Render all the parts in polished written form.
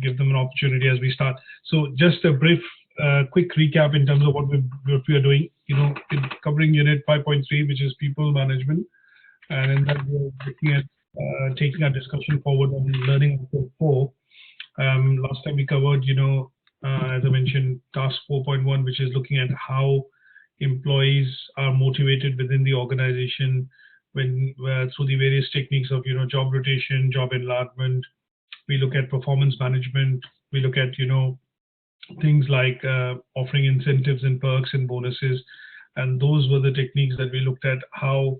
give them an opportunity as we start. So just a brief, quick recap in terms of what we are doing. Covering Unit 5.3, which is people management, and in that we're looking at taking our discussion forward on learning outcome 4. Last time we covered, as I mentioned, task 4.1, which is looking at how employees are motivated within the organization when through the various techniques of job rotation, job enlargement. We look at performance management. We look at things like offering incentives and perks and bonuses, and those were the techniques that we looked at. How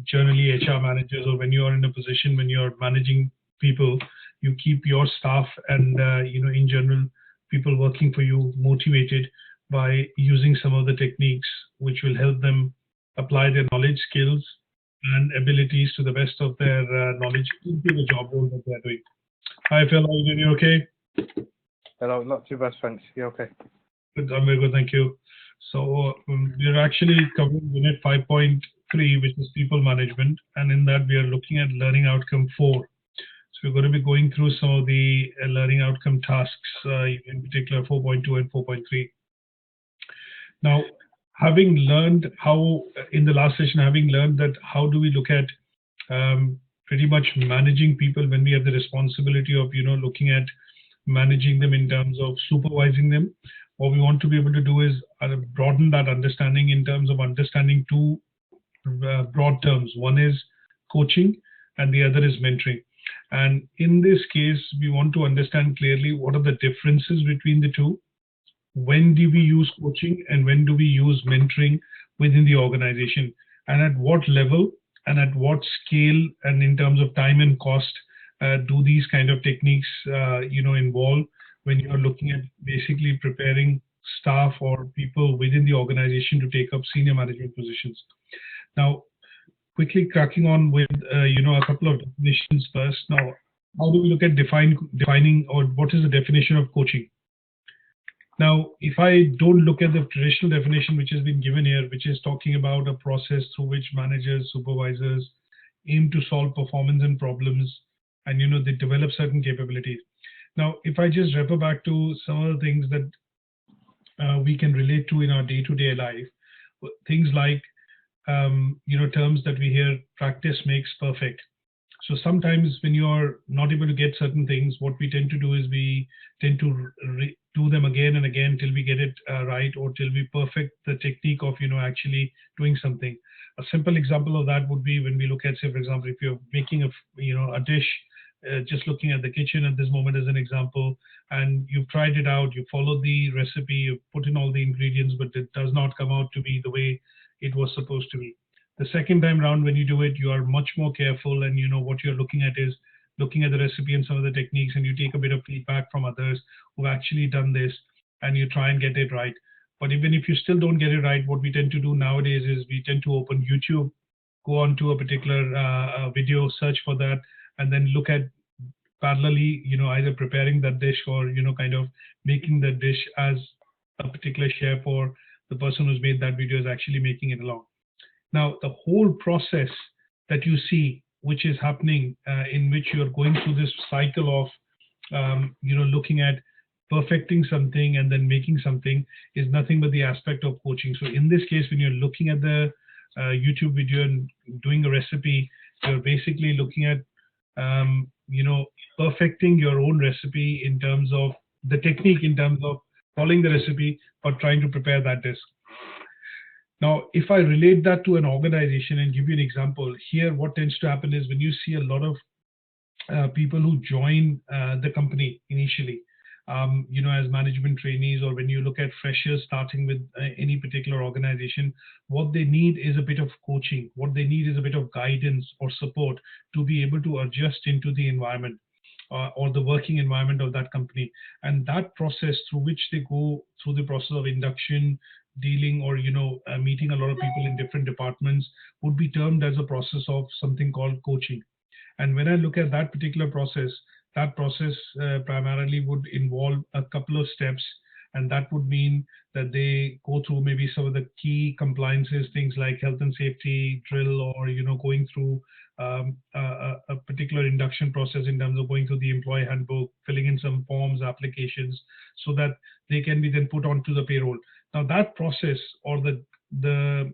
generally HR managers, or when you are in a position when you are managing people, you keep your staff and in general people working for you motivated by using some of the techniques which will help them apply their knowledge, skills, and abilities to the best of their knowledge into the job role that they're doing. Hi Phil, are you doing? You okay? Hello, not too bad, thanks. You okay? Good, I'm very good, thank you. So we're actually covering Unit 5.3, which is people management, and in that we are looking at learning outcome 4. So we're going to be going through some of the learning outcome tasks, in particular 4.2 and 4.3. Now, having learned how, in the last session, that how do we look at pretty much managing people when we have the responsibility of, looking at managing them in terms of supervising them. What we want to be able to do is broaden that understanding in terms of understanding two broad terms. One is coaching and the other is mentoring. And in this case, we want to understand clearly what are the differences between the two. When do we use coaching and when do we use mentoring within the organization, and at what level and at what scale and in terms of time and cost do these kind of techniques involve when you are looking at basically preparing staff or people within the organization to take up senior management positions. Now, quickly cracking on with a couple of definitions first. Now, how do we look at defining, or what is the definition of coaching? Now, if I don't look at the traditional definition which has been given here, which is talking about a process through which managers, supervisors aim to solve performance and problems, and they develop certain capabilities. Now, if I just refer back to some of the things that we can relate to in our day-to-day life, things like terms that we hear, practice makes perfect. So sometimes when you're not able to get certain things, what we tend to do is we tend to do them again and again till we get it right, or till we perfect the technique of actually doing something. A simple example of that would be when we look at, say, for example, if you're making a dish, just looking at the kitchen at this moment as an example, and you've tried it out, you followed the recipe, you put in all the ingredients, but it does not come out to be the way it was supposed to be. The second time round, when you do it, you are much more careful, and what you're looking at is looking at the recipe and some of the techniques, and you take a bit of feedback from others who've actually done this, and you try and get it right. But even if you still don't get it right, what we tend to do nowadays is we tend to open YouTube, go on to a particular video, search for that, and then look at parallelly, either preparing that dish or, kind of making the dish as a particular share for the person who's made that video is actually making it along. Now, the whole process that you see, which is happening, in which you're going through this cycle of, looking at perfecting something and then making something, is nothing but the aspect of coaching. So in this case, when you're looking at the YouTube video and doing a recipe, you're basically looking at, perfecting your own recipe in terms of the technique, in terms of following the recipe, or trying to prepare that dish. Now, if I relate that to an organization and give you an example, here what tends to happen is when you see a lot of people who join the company initially, as management trainees, or when you look at freshers starting with any particular organization, what they need is a bit of coaching. What they need is a bit of guidance or support to be able to adjust into the environment or the working environment of that company. And that process through which they go through the process of induction, dealing, or meeting a lot of people in different departments would be termed as a process of something called coaching. And when I look at that particular process, that process primarily would involve a couple of steps, and that would mean that they go through maybe some of the key compliances, things like health and safety drill, or going through a particular particular induction process in terms of going through the employee handbook, filling in some forms, applications, so that they can be then put onto the payroll. Now that process, or the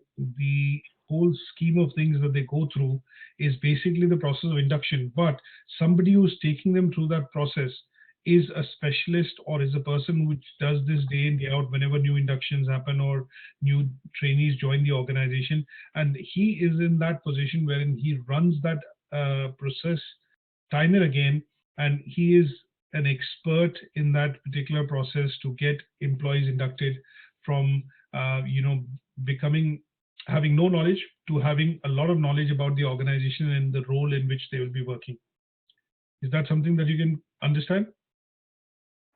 whole scheme of things that they go through, is basically the process of induction. But somebody who's taking them through that process is a specialist, or is a person which does this day in, day out whenever new inductions happen or new trainees join the organization. And he is in that position wherein he runs that process time and again, and he is an expert in that particular process to get employees inducted from having no knowledge to having a lot of knowledge about the organization and the role in which they will be working. Is that something that you can understand?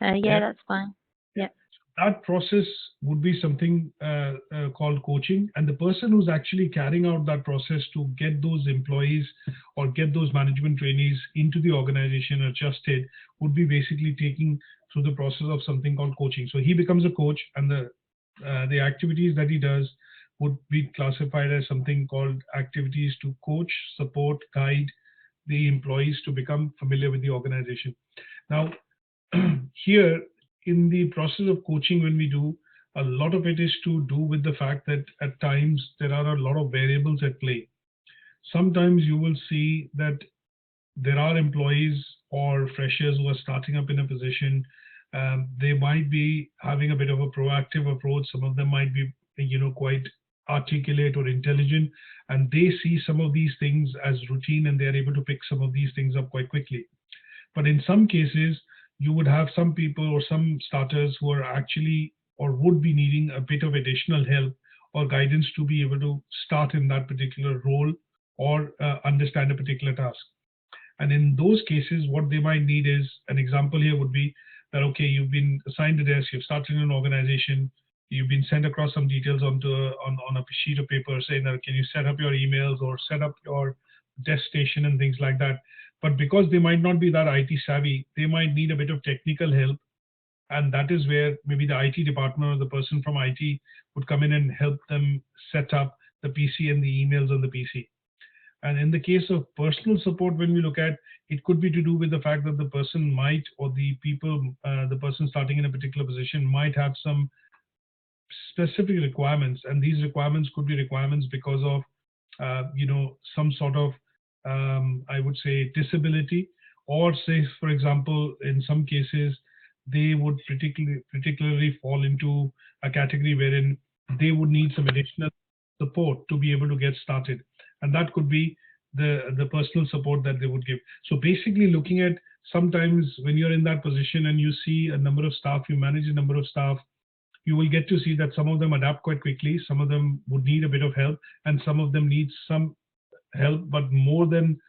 Yeah, that's fine. Yeah. That process would be something called coaching, and the person who's actually carrying out that process to get those employees or get those management trainees into the organization adjusted would be basically taking through the process of something called coaching. So he becomes a coach, and the activities that he does would be classified as something called activities to coach, support, guide the employees to become familiar with the organization. Now, here in the process of coaching, when we do, a lot of it is to do with the fact that at times there are a lot of variables at play. Sometimes you will see that there are employees or freshers who are starting up in a position. They might be having a bit of a proactive approach. Some of them might be, quite articulate or intelligent, and they see some of these things as routine, and they're able to pick some of these things up quite quickly. But in some cases, you would have some people or some starters who are actually or would be needing a bit of additional help or guidance to be able to start in that particular role or understand a particular task. And in those cases, what they might need is, an example here would be that, okay, you've been assigned a desk, you've started in an organization, you've been sent across some details on a sheet of paper saying that, can you set up your emails or set up your desk station and things like that. But because they might not be that IT savvy, they might need a bit of technical help. And that is where maybe the IT department or the person from IT would come in and help them set up the PC and the emails on the PC. And in the case of personal support, when we look at, it could be to do with the fact that the person might, or the person starting in a particular position might have some specific requirements. And these requirements could be requirements because of, some sort of, I would say, disability, or say, for example, in some cases, they would particularly fall into a category wherein they would need some additional support to be able to get started. And that could be the personal support that they would give. So basically looking at, sometimes when you're in that position and you see a number of staff, you manage a number of staff, you will get to see that some of them adapt quite quickly, some of them would need a bit of help, and some of them need some help, but more than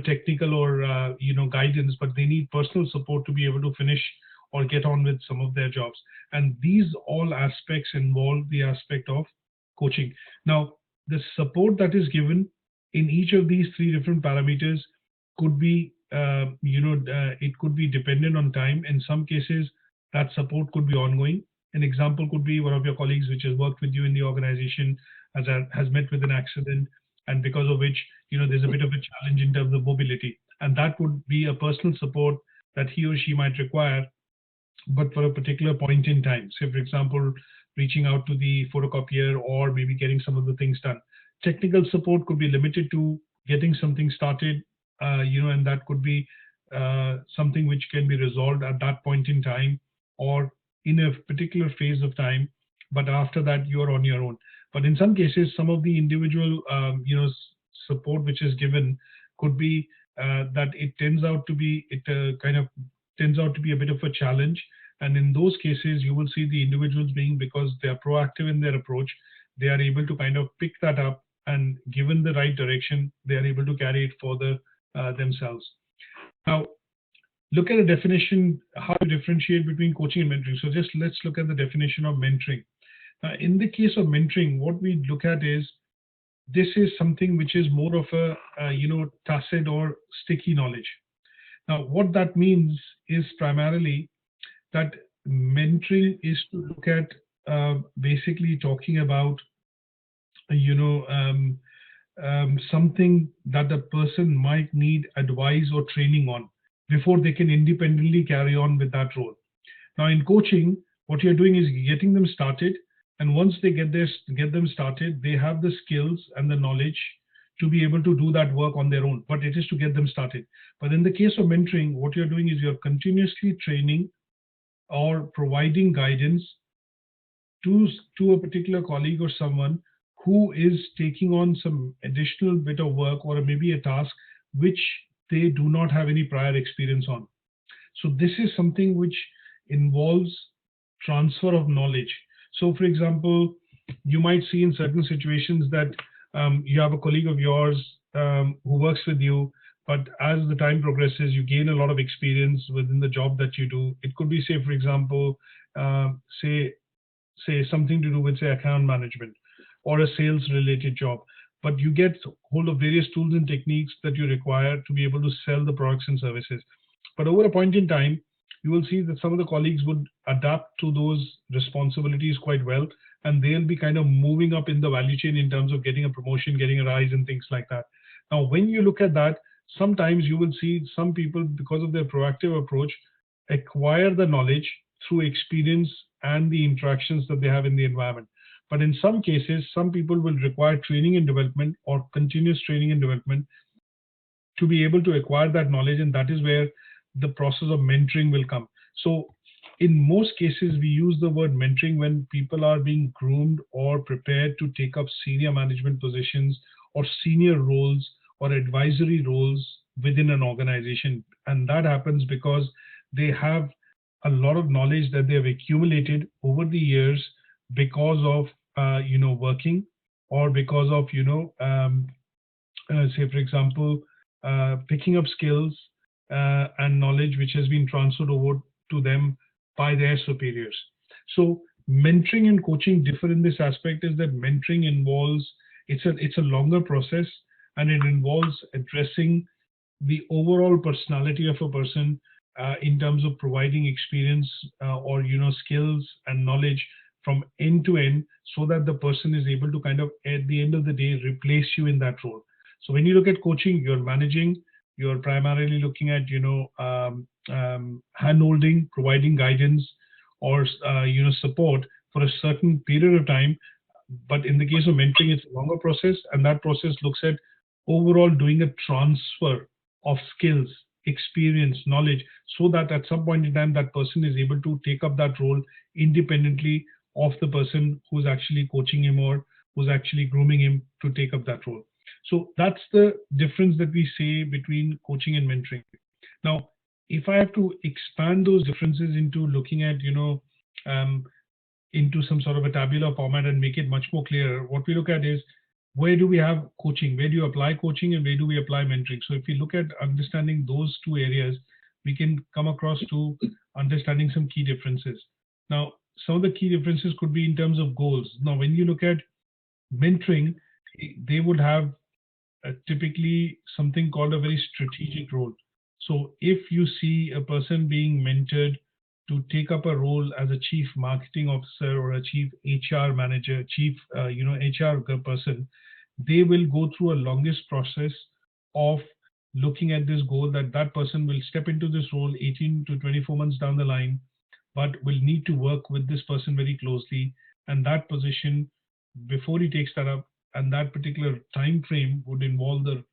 technical or guidance, but they need personal support to be able to finish or get on with some of their jobs. And these all aspects involve the aspect of coaching. Now, the support that is given in each of these three different parameters could be, it could be dependent on time. In some cases, that support could be ongoing. An example could be one of your colleagues which has worked with you in the organization has met with an accident, and because of which, there's a bit of a challenge in terms of mobility. And that would be a personal support that he or she might require, but for a particular point in time. Say, for example, reaching out to the photocopier or maybe getting some of the things done. Technical support could be limited to getting something started, and that could be something which can be resolved at that point in time or in a particular phase of time, but after that you're on your own. But in some cases, some of the individual support which is given could be that it tends out to be a bit of a challenge. And in those cases, you will see the individuals being, because they are proactive in their approach, they are able to kind of pick that up, and given the right direction, they are able to carry it further themselves. Now, look at a definition, how to differentiate between coaching and mentoring. So just let's look at the definition of mentoring. In the case of mentoring, what we look at is, this is something which is more of a, tacit or sticky knowledge. Now, what that means is primarily that mentoring is to look at basically talking about, something that the person might need advice or training on before they can independently carry on with that role. Now, in coaching, what you're doing is getting them started, and once they get them started, they have the skills and the knowledge to be able to do that work on their own. But it is to get them started. But in the case of mentoring, what you're doing is you're continuously training or providing guidance to a particular colleague or someone who is taking on some additional bit of work or maybe a task which they do not have any prior experience on. So this is something which involves transfer of knowledge. So for example, you might see in certain situations that you have a colleague of yours who works with you, but as the time progresses, you gain a lot of experience within the job that you do. It could be, say, for example, say something to do with, say, account management or a sales related job, but you get hold of various tools and techniques that you require to be able to sell the products and services. But over a point in time, you will see that some of the colleagues would adapt to those responsibilities quite well, and they'll be kind of moving up in the value chain in terms of getting a promotion, getting a rise and things like that. Now, when you look at that, sometimes you will see some people, because of their proactive approach, acquire the knowledge through experience and the interactions that they have in the environment. But in some cases, some people will require training and development or continuous training and development to be able to acquire that knowledge, and that is where the process of mentoring will come. So in most cases, we use the word mentoring when people are being groomed or prepared to take up senior management positions or senior roles or advisory roles within an organization. And that happens because they have a lot of knowledge that they have accumulated over the years because of working, or because of say for example picking up skills and knowledge which has been transferred over to them by their superiors. So mentoring and coaching differ in this aspect, is that mentoring involves, it's a longer process, and it involves addressing the overall personality of a person in terms of providing experience or skills and knowledge from end to end, so that the person is able to kind of at the end of the day replace you in that role. So when you look at coaching, you're managing, you're primarily looking at hand-holding, providing guidance or support for a certain period of time. But in the case of mentoring, it's a longer process, and that process looks at overall doing a transfer of skills, experience, knowledge, so that at some point in time that person is able to take up that role independently of the person who's actually coaching him or who's actually grooming him to take up that role. So that's the difference that we say between coaching and mentoring. Now, if I have to expand those differences into looking at, into some sort of a tabular format and make it much more clear, what we look at is, where do we have coaching? Where do you apply coaching, and where do we apply mentoring? So if we look at understanding those two areas, we can come across to understanding some key differences. Now, some of the key differences could be in terms of goals. Now, when you look at mentoring, they would have typically something called a very strategic role. So if you see a person being mentored to take up a role as a chief marketing officer or a chief HR manager, chief HR person, they will go through a longest process of looking at this goal, that that person will step into this role 18 to 24 months down the line, but will need to work with this person very closely. And that position, before he takes that up, and that particular time frame would involve the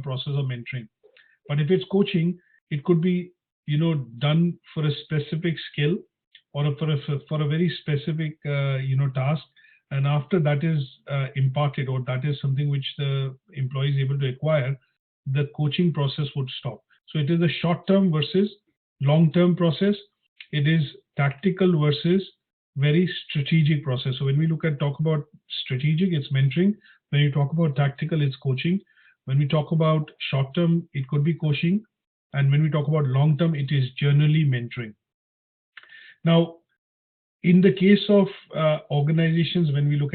process of mentoring. But if it's coaching, it could be done for a specific skill or for a very specific task, and after that is imparted, or that is something which the employee is able to acquire, the coaching process would stop. So it is a short-term versus long-term process. It is tactical versus very strategic process. So when we talk about strategic, it's mentoring. When you talk about tactical, it's coaching. When we talk about short-term, it could be coaching. And when we talk about long-term, it is generally mentoring. Now, in the case of organizations, when you look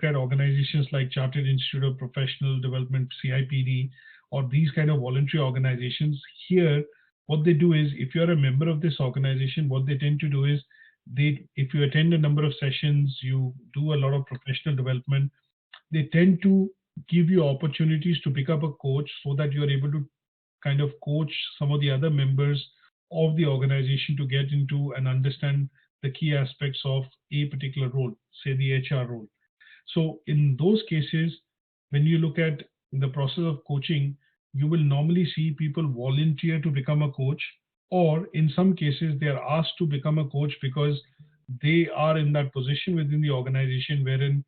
at organizations like Chartered Institute of Professional Development, CIPD, or these kind of voluntary organizations, here, what they do is, if you're a member of this organization, what they tend to do is, if you attend a number of sessions, you do a lot of professional development, they tend to give you opportunities to pick up a coach so that you're able to kind of coach some of the other members of the organization to get into and understand the key aspects of a particular role, say the HR role. So in those cases, when you look at the process of coaching, you will normally see people volunteer to become a coach, or in some cases, they are asked to become a coach because they are in that position within the organization wherein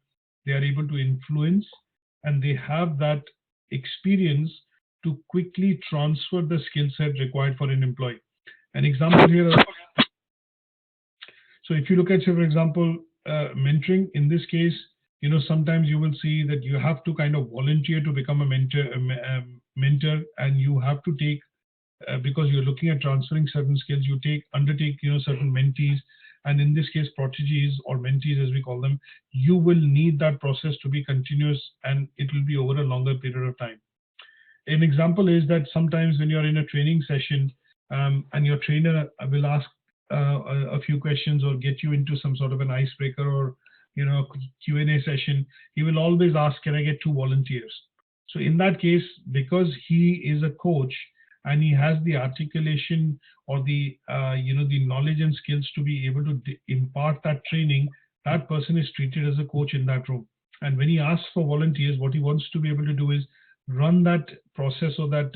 they are able to influence and they have that experience to quickly transfer the skill set required for an employee. An example here, so if you look at, say, for example, mentoring, in this case, sometimes you will see that you have to kind of volunteer to become a mentor, and you have to take, because you're looking at transferring certain skills, you undertake, certain mentees, and in this case, proteges or mentees, as we call them, you will need that process to be continuous, and it will be over a longer period of time. An example is that sometimes when you're in a training session, and your trainer will ask a few questions or get you into some sort of an icebreaker or Q&A session, he will always ask, can I get 2 volunteers? So in that case, because he is a coach and he has the articulation or the the knowledge and skills to be able to impart that training, that person is treated as a coach in that room. And when he asks for volunteers, what he wants to be able to do is run that process or that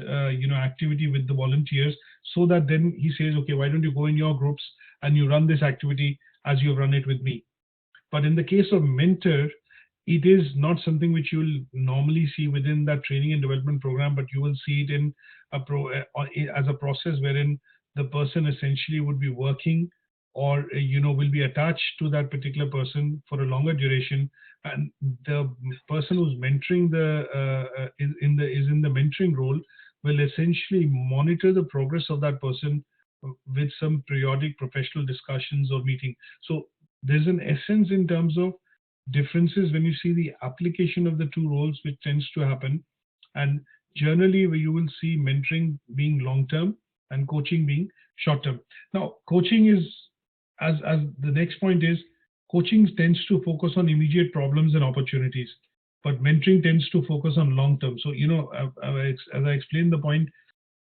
activity with the volunteers, so that then he says, okay, why don't you go in your groups and you run this activity as you've run it with me. But in the case of mentor, it is not something which you will normally see within that training and development program, but you will see it in as a process wherein the person essentially would be working or will be attached to that particular person for a longer duration, and the person who's mentoring is in the mentoring role will essentially monitor the progress of that person with some periodic professional discussions or meeting. So there's an essence in terms of differences when you see the application of the 2 roles, which tends to happen. And generally, where you will see mentoring being long-term and coaching being short-term. Now, coaching is, as the next point is, coaching tends to focus on immediate problems and opportunities, but mentoring tends to focus on long-term. So, as I explained the point,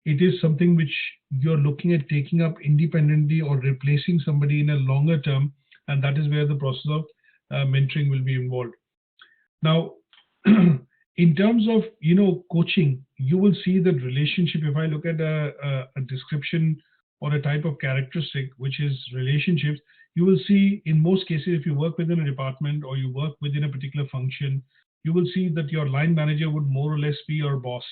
it is something which you're looking at taking up independently or replacing somebody in a longer term, and that is where the process of mentoring will be involved. Now, in terms of coaching, you will see that relationship. If I look at a description or a type of characteristic which is relationships, you will see in most cases, if you work within a department or you work within a particular function, you will see that your line manager would more or less be your boss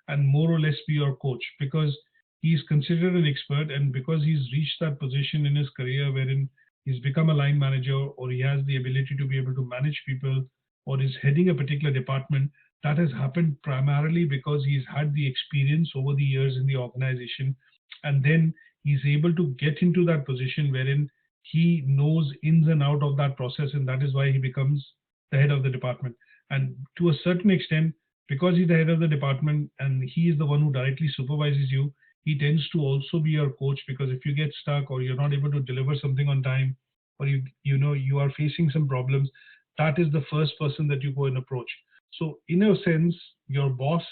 and more or less be your coach, because he's considered an expert, and because he's reached that position in his career wherein he's become a line manager, or he has the ability to be able to manage people, or is heading a particular department. That has happened primarily because he's had the experience over the years in the organization, and then he's able to get into that position wherein he knows ins and out of that process, and that is why he becomes the head of the department. And to a certain extent, because he's the head of the department and he is the one who directly supervises you, he tends to also be your coach, because if you get stuck or you're not able to deliver something on time, or you are facing some problems, that is the first person that you go and approach. So in a sense, your boss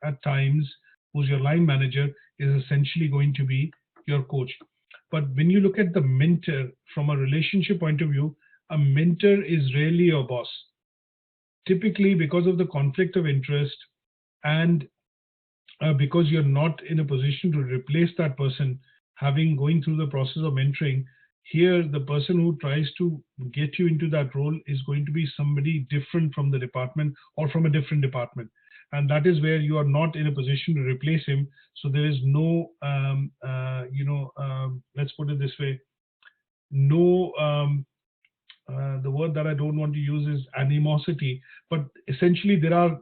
at times, who's your line manager, is essentially going to be your coach. But when you look at the mentor from a relationship point of view, a mentor is rarely your boss. Typically, because of the conflict of interest and because you're not in a position to replace that person, going through the process of mentoring, here the person who tries to get you into that role is going to be somebody different from the department or from a different department. And that is where you are not in a position to replace him. So there is no, let's put it this way, no, the word that I don't want to use is animosity, but essentially there are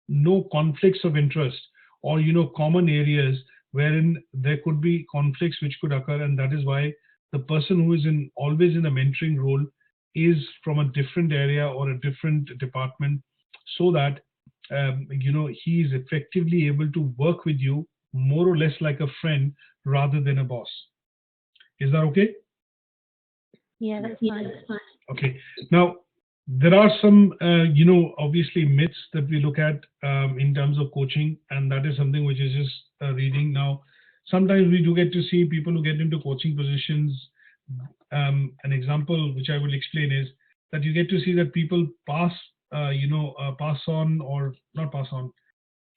no conflicts of interest or, common areas wherein there could be conflicts which could occur. And that is why the person who is always in a mentoring role is from a different area or a different department, so that he is effectively able to work with you more or less like a friend rather than a boss. Is that okay? Yeah, that's fine. Okay. Now, There are some, obviously myths that we look at in terms of coaching, and that is something which is just reading now. Sometimes we do get to see people who get into coaching positions. An example which I will explain is that you get to see that people pass on or not pass on.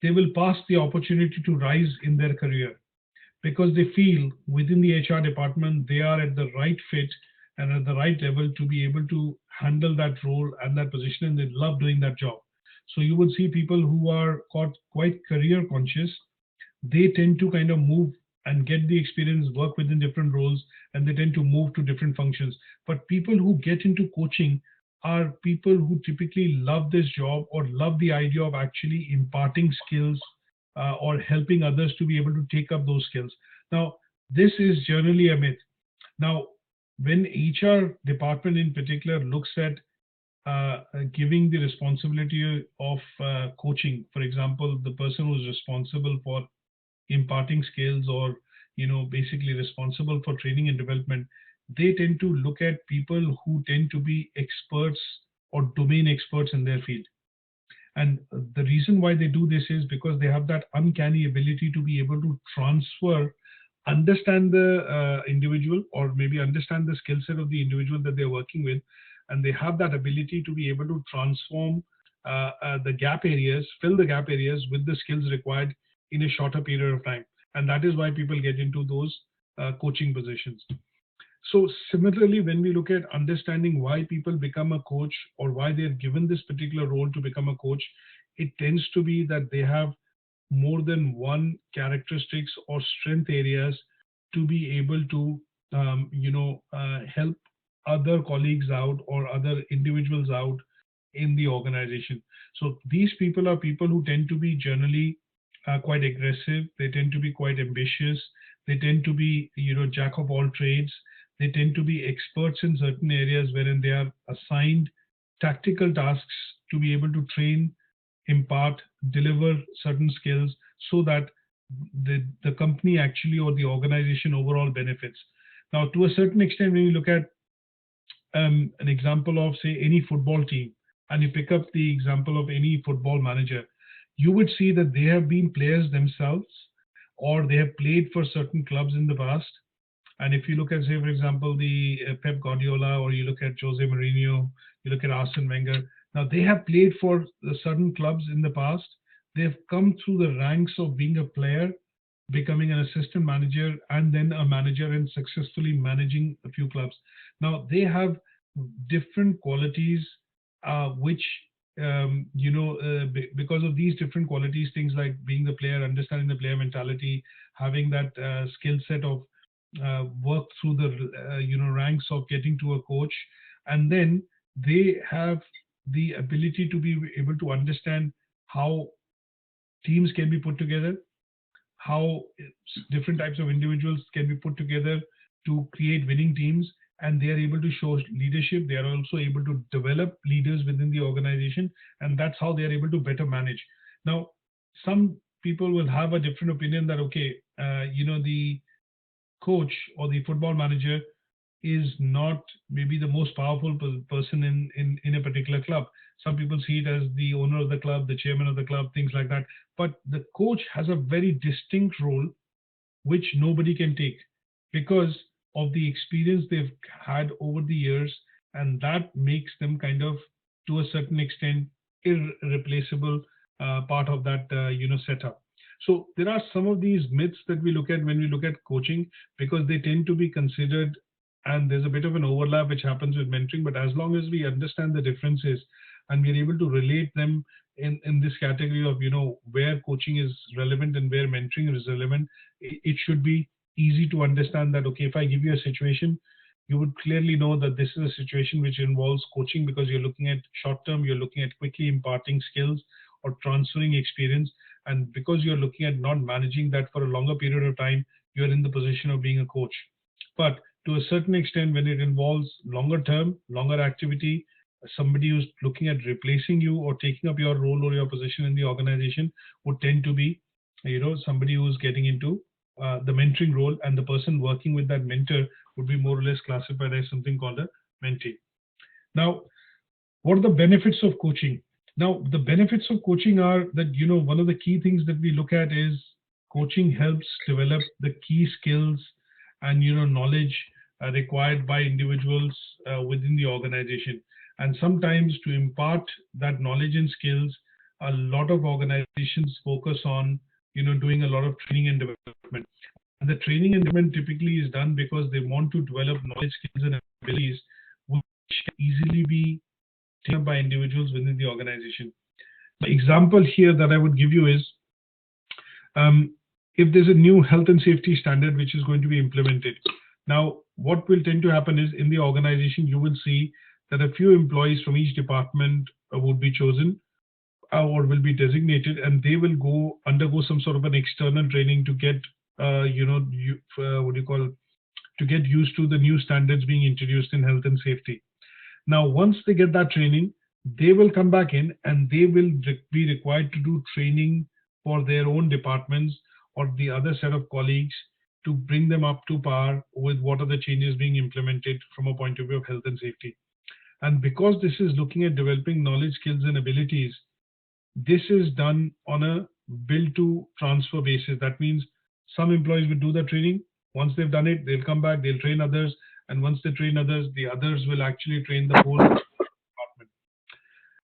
They will pass the opportunity to rise in their career because they feel within the HR department they are at the right fit and at the right level to be able to handle that role and that position, and they love doing that job. So you would see people who are quite career conscious. They tend to kind of move and get the experience, work within different roles, and they tend to move to different functions. But people who get into coaching are people who typically love this job or love the idea of actually imparting skills or helping others to be able to take up those skills. Now, this is generally a myth. Now, when HR department in particular looks at giving the responsibility of coaching, for example, the person who's responsible for imparting skills or basically responsible for training and development, they tend to look at people who tend to be experts or domain experts in their field. And the reason why they do this is because they have that uncanny ability to be able to transfer, understand the individual, or maybe understand the skill set of the individual that they're working with. And they have that ability to be able to transform the gap areas, fill the gap areas with the skills required in a shorter period of time. And that is why people get into those coaching positions. So similarly, when we look at understanding why people become a coach or why they're given this particular role to become a coach, it tends to be that they have more than one characteristics or strength areas to be able to help other colleagues out or other individuals out in the organization. So these people are people who tend to be generally quite aggressive. They tend to be quite ambitious. They tend to be, jack of all trades. They tend to be experts in certain areas wherein they are assigned tactical tasks to be able to train, impart, deliver certain skills so that the company actually or the organization overall benefits. Now, to a certain extent, when you look at an example of, say, any football team, and you pick up the example of any football manager, you would see that they have been players themselves or they have played for certain clubs in the past. And if you look at, say, for example, the Pep Guardiola, or you look at Jose Mourinho, you look at Arsene Wenger, now they have played for certain clubs in the past. They've come through the ranks of being a player, becoming an assistant manager, and then a manager, and successfully managing a few clubs. Now they have different qualities, which because of these different qualities, things like being the player, understanding the player mentality, having that skill set of work through the ranks of getting to a coach, and then they have the ability to be able to understand how teams can be put together, how different types of individuals can be put together to create winning teams, and they are able to show leadership. They are also able to develop leaders within the organization, and that's how they are able to better manage. Now, some people will have a different opinion that, okay, the coach or the football manager is not maybe the most powerful person in a particular club. Some people see it as the owner of the club, the chairman of the club, things like that. But the coach has a very distinct role which nobody can take because of the experience they've had over the years, and that makes them kind of, to a certain extent, irreplaceable part of that setup. So there are some of these myths that we look at when we look at coaching, because they tend to be considered, and there's a bit of an overlap which happens with mentoring. But as long as we understand the differences and we're able to relate them in this category of where coaching is relevant and where mentoring is relevant, it should be easy to understand that, okay, if I give you a situation, you would clearly know that this is a situation which involves coaching because you're looking at short term, you're looking at quickly imparting skills or transferring experience. And because you're looking at not managing that for a longer period of time, you're in the position of being a coach. But to a certain extent, when it involves longer term, longer activity, somebody who's looking at replacing you or taking up your role or your position in the organization would tend to be, somebody who's getting into the mentoring role, and the person working with that mentor would be more or less classified as something called a mentee. Now, What are the benefits of coaching? Now, the benefits of coaching are that, one of the key things that we look at is coaching helps develop the key skills and, knowledge required by individuals within the organization. And sometimes to impart that knowledge and skills, a lot of organizations focus on, doing a lot of training and development. And the training and development typically is done because they want to develop knowledge, skills, and abilities which can easily be taken by individuals within the organization. The example here that I would give you is if there's a new health and safety standard which is going to be implemented. Now, what will tend to happen is in the organization, you will see that a few employees from each department would be chosen or will be designated, and they will undergo some sort of an external training to get, to get used to the new standards being introduced in health and safety. Now, once they get that training, they will come back in and they will be required to do training for their own departments or the other set of colleagues to bring them up to par with what are the changes being implemented from a point of view of health and safety. And because this is looking at developing knowledge, skills, and abilities, this is done on a build to transfer basis. That means some employees will do the training. Once they've done it, they'll come back, they'll train others. And once they train others, the others will actually train the whole department.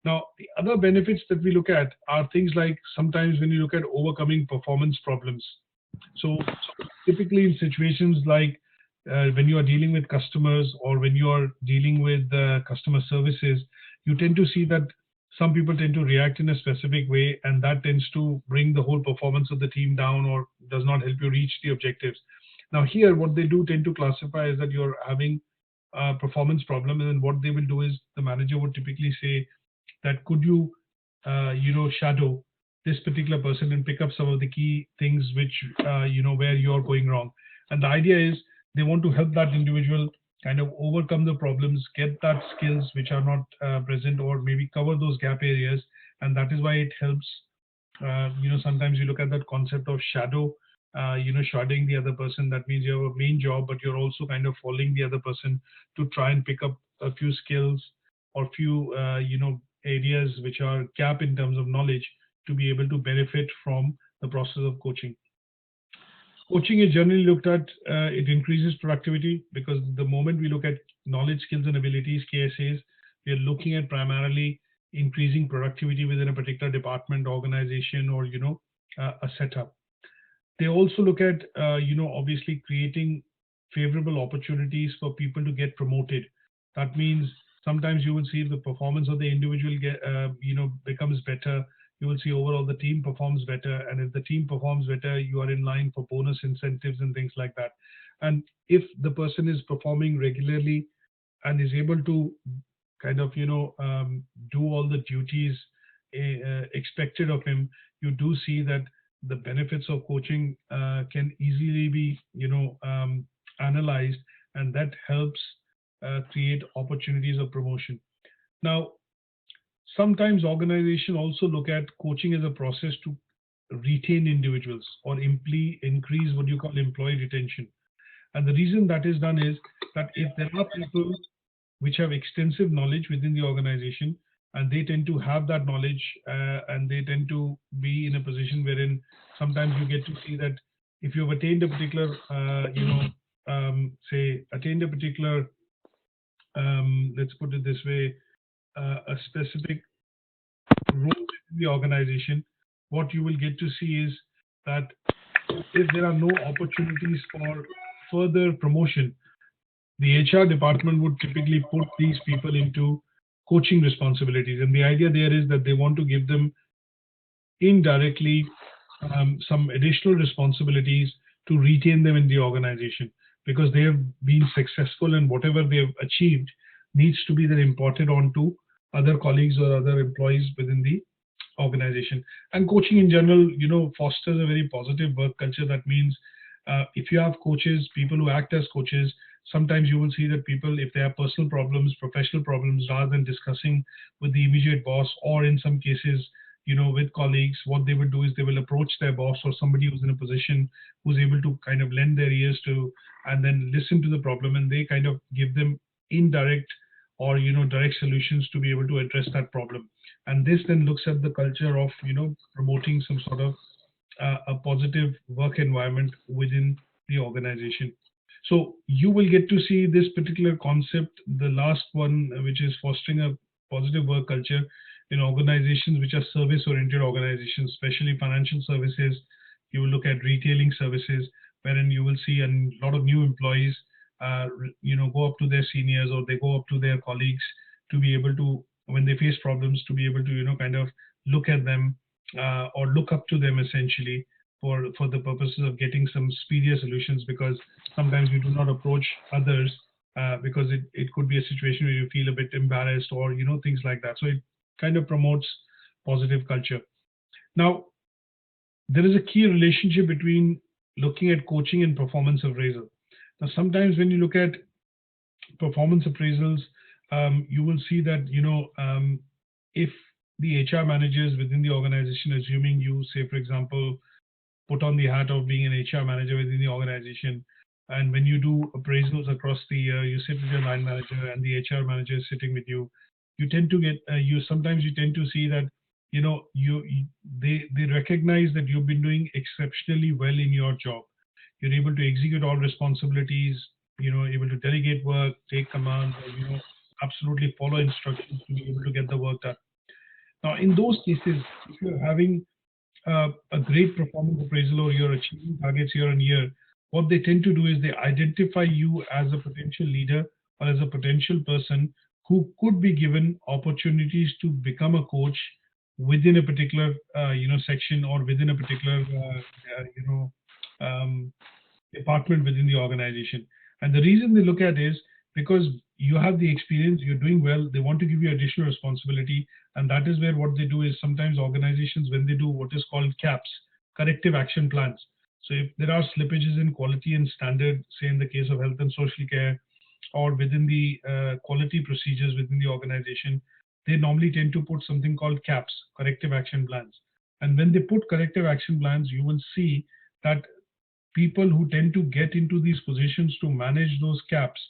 Now, the other benefits that we look at are things like sometimes when you look at overcoming performance problems. So typically in situations like when you are dealing with customers or when you are dealing with customer services, you tend to see that some people tend to react in a specific way, and that tends to bring the whole performance of the team down or does not help you reach the objectives. Now here, what they do tend to classify is that you're having a performance problem, and then what they will do is the manager would typically say that could you, shadow this particular person and pick up some of the key things which, where you're going wrong. And the idea is they want to help that individual kind of overcome the problems, get that skills which are not present, or maybe cover those gap areas. And that is why it helps. Sometimes you look at that concept of shadow, shadowing the other person. That means you have a main job, but you're also kind of following the other person to try and pick up a few skills or few, areas which are gap in terms of knowledge to be able to benefit from the process of coaching. Coaching is generally looked at, it increases productivity because the moment we look at knowledge, skills, and abilities, KSAs, we are looking at primarily increasing productivity within a particular department, organization, or, a setup. They also look at, obviously creating favorable opportunities for people to get promoted. That means sometimes you will see if the performance of the individual becomes better, you will see overall the team performs better. And if the team performs better, you are in line for bonus incentives and things like that. And if the person is performing regularly and is able to kind of, do all the duties expected of him, you do see that the benefits of coaching can easily be, analyzed, and that helps create opportunities of promotion. Now, sometimes organizations also look at coaching as a process to retain individuals or increase what you call employee retention. And the reason that is done is that if there are people which have extensive knowledge within the organization and they tend to have that knowledge and they tend to be in a position wherein sometimes you get to see that if you've attained a particular, let's put it this way, a specific role in the organization, what you will get to see is that if there are no opportunities for further promotion, the HR department would typically put these people into coaching responsibilities. And the idea there is that they want to give them indirectly some additional responsibilities to retain them in the organization, because they have been successful and whatever they have achieved needs to be then imparted onto other colleagues or other employees within the organization. And coaching in general, fosters a very positive work culture. That means if you have coaches, people who act as coaches, sometimes you will see that people, if they have personal problems, professional problems, rather than discussing with the immediate boss or in some cases, with colleagues, what they will do is they will approach their boss or somebody who's in a position who's able to kind of lend their ears to and then listen to the problem, and they kind of give them indirect or direct solutions to be able to address that problem. And this then looks at the culture of promoting some sort of a positive work environment within the organization. So you will get to see this particular concept, the last one, which is fostering a positive work culture in organizations which are service-oriented organizations, especially financial services. You will look at retailing services, wherein you will see a lot of new employees, go up to their seniors, or they go up to their colleagues to be able to, when they face problems, to be able to, kind of look at them or look up to them essentially for the purposes of getting some speedier solutions, because sometimes you do not approach others because it could be a situation where you feel a bit embarrassed or things like that. So it kind of promotes positive culture. Now, there is a key relationship between looking at coaching and performance appraisal. Now, sometimes when you look at performance appraisals, you will see that if the HR managers within the organization, assuming you, say for example, put on the hat of being an HR manager within the organization, and when you do appraisals across the year, you sit with your line manager and the HR manager is sitting with you. You tend to get sometimes you tend to see that they recognize that you've been doing exceptionally well in your job. You're able to execute all responsibilities, able to delegate work, take command, or, absolutely follow instructions to be able to get the work done. Now, in those cases, if you're having a great performance appraisal or you're achieving targets year on year, what they tend to do is they identify you as a potential leader or as a potential person who could be given opportunities to become a coach within a particular section or within a particular department within the organization. And the reason they look at is because you have the experience, you're doing well, they want to give you additional responsibility. And that is where what they do is sometimes organizations, when they do what is called CAPs, corrective action plans. So if there are slippages in quality and standard, say in the case of health and social care, or within the quality procedures within the organization, they normally tend to put something called CAPs, corrective action plans. And when they put corrective action plans, you will see that people who tend to get into these positions to manage those CAPs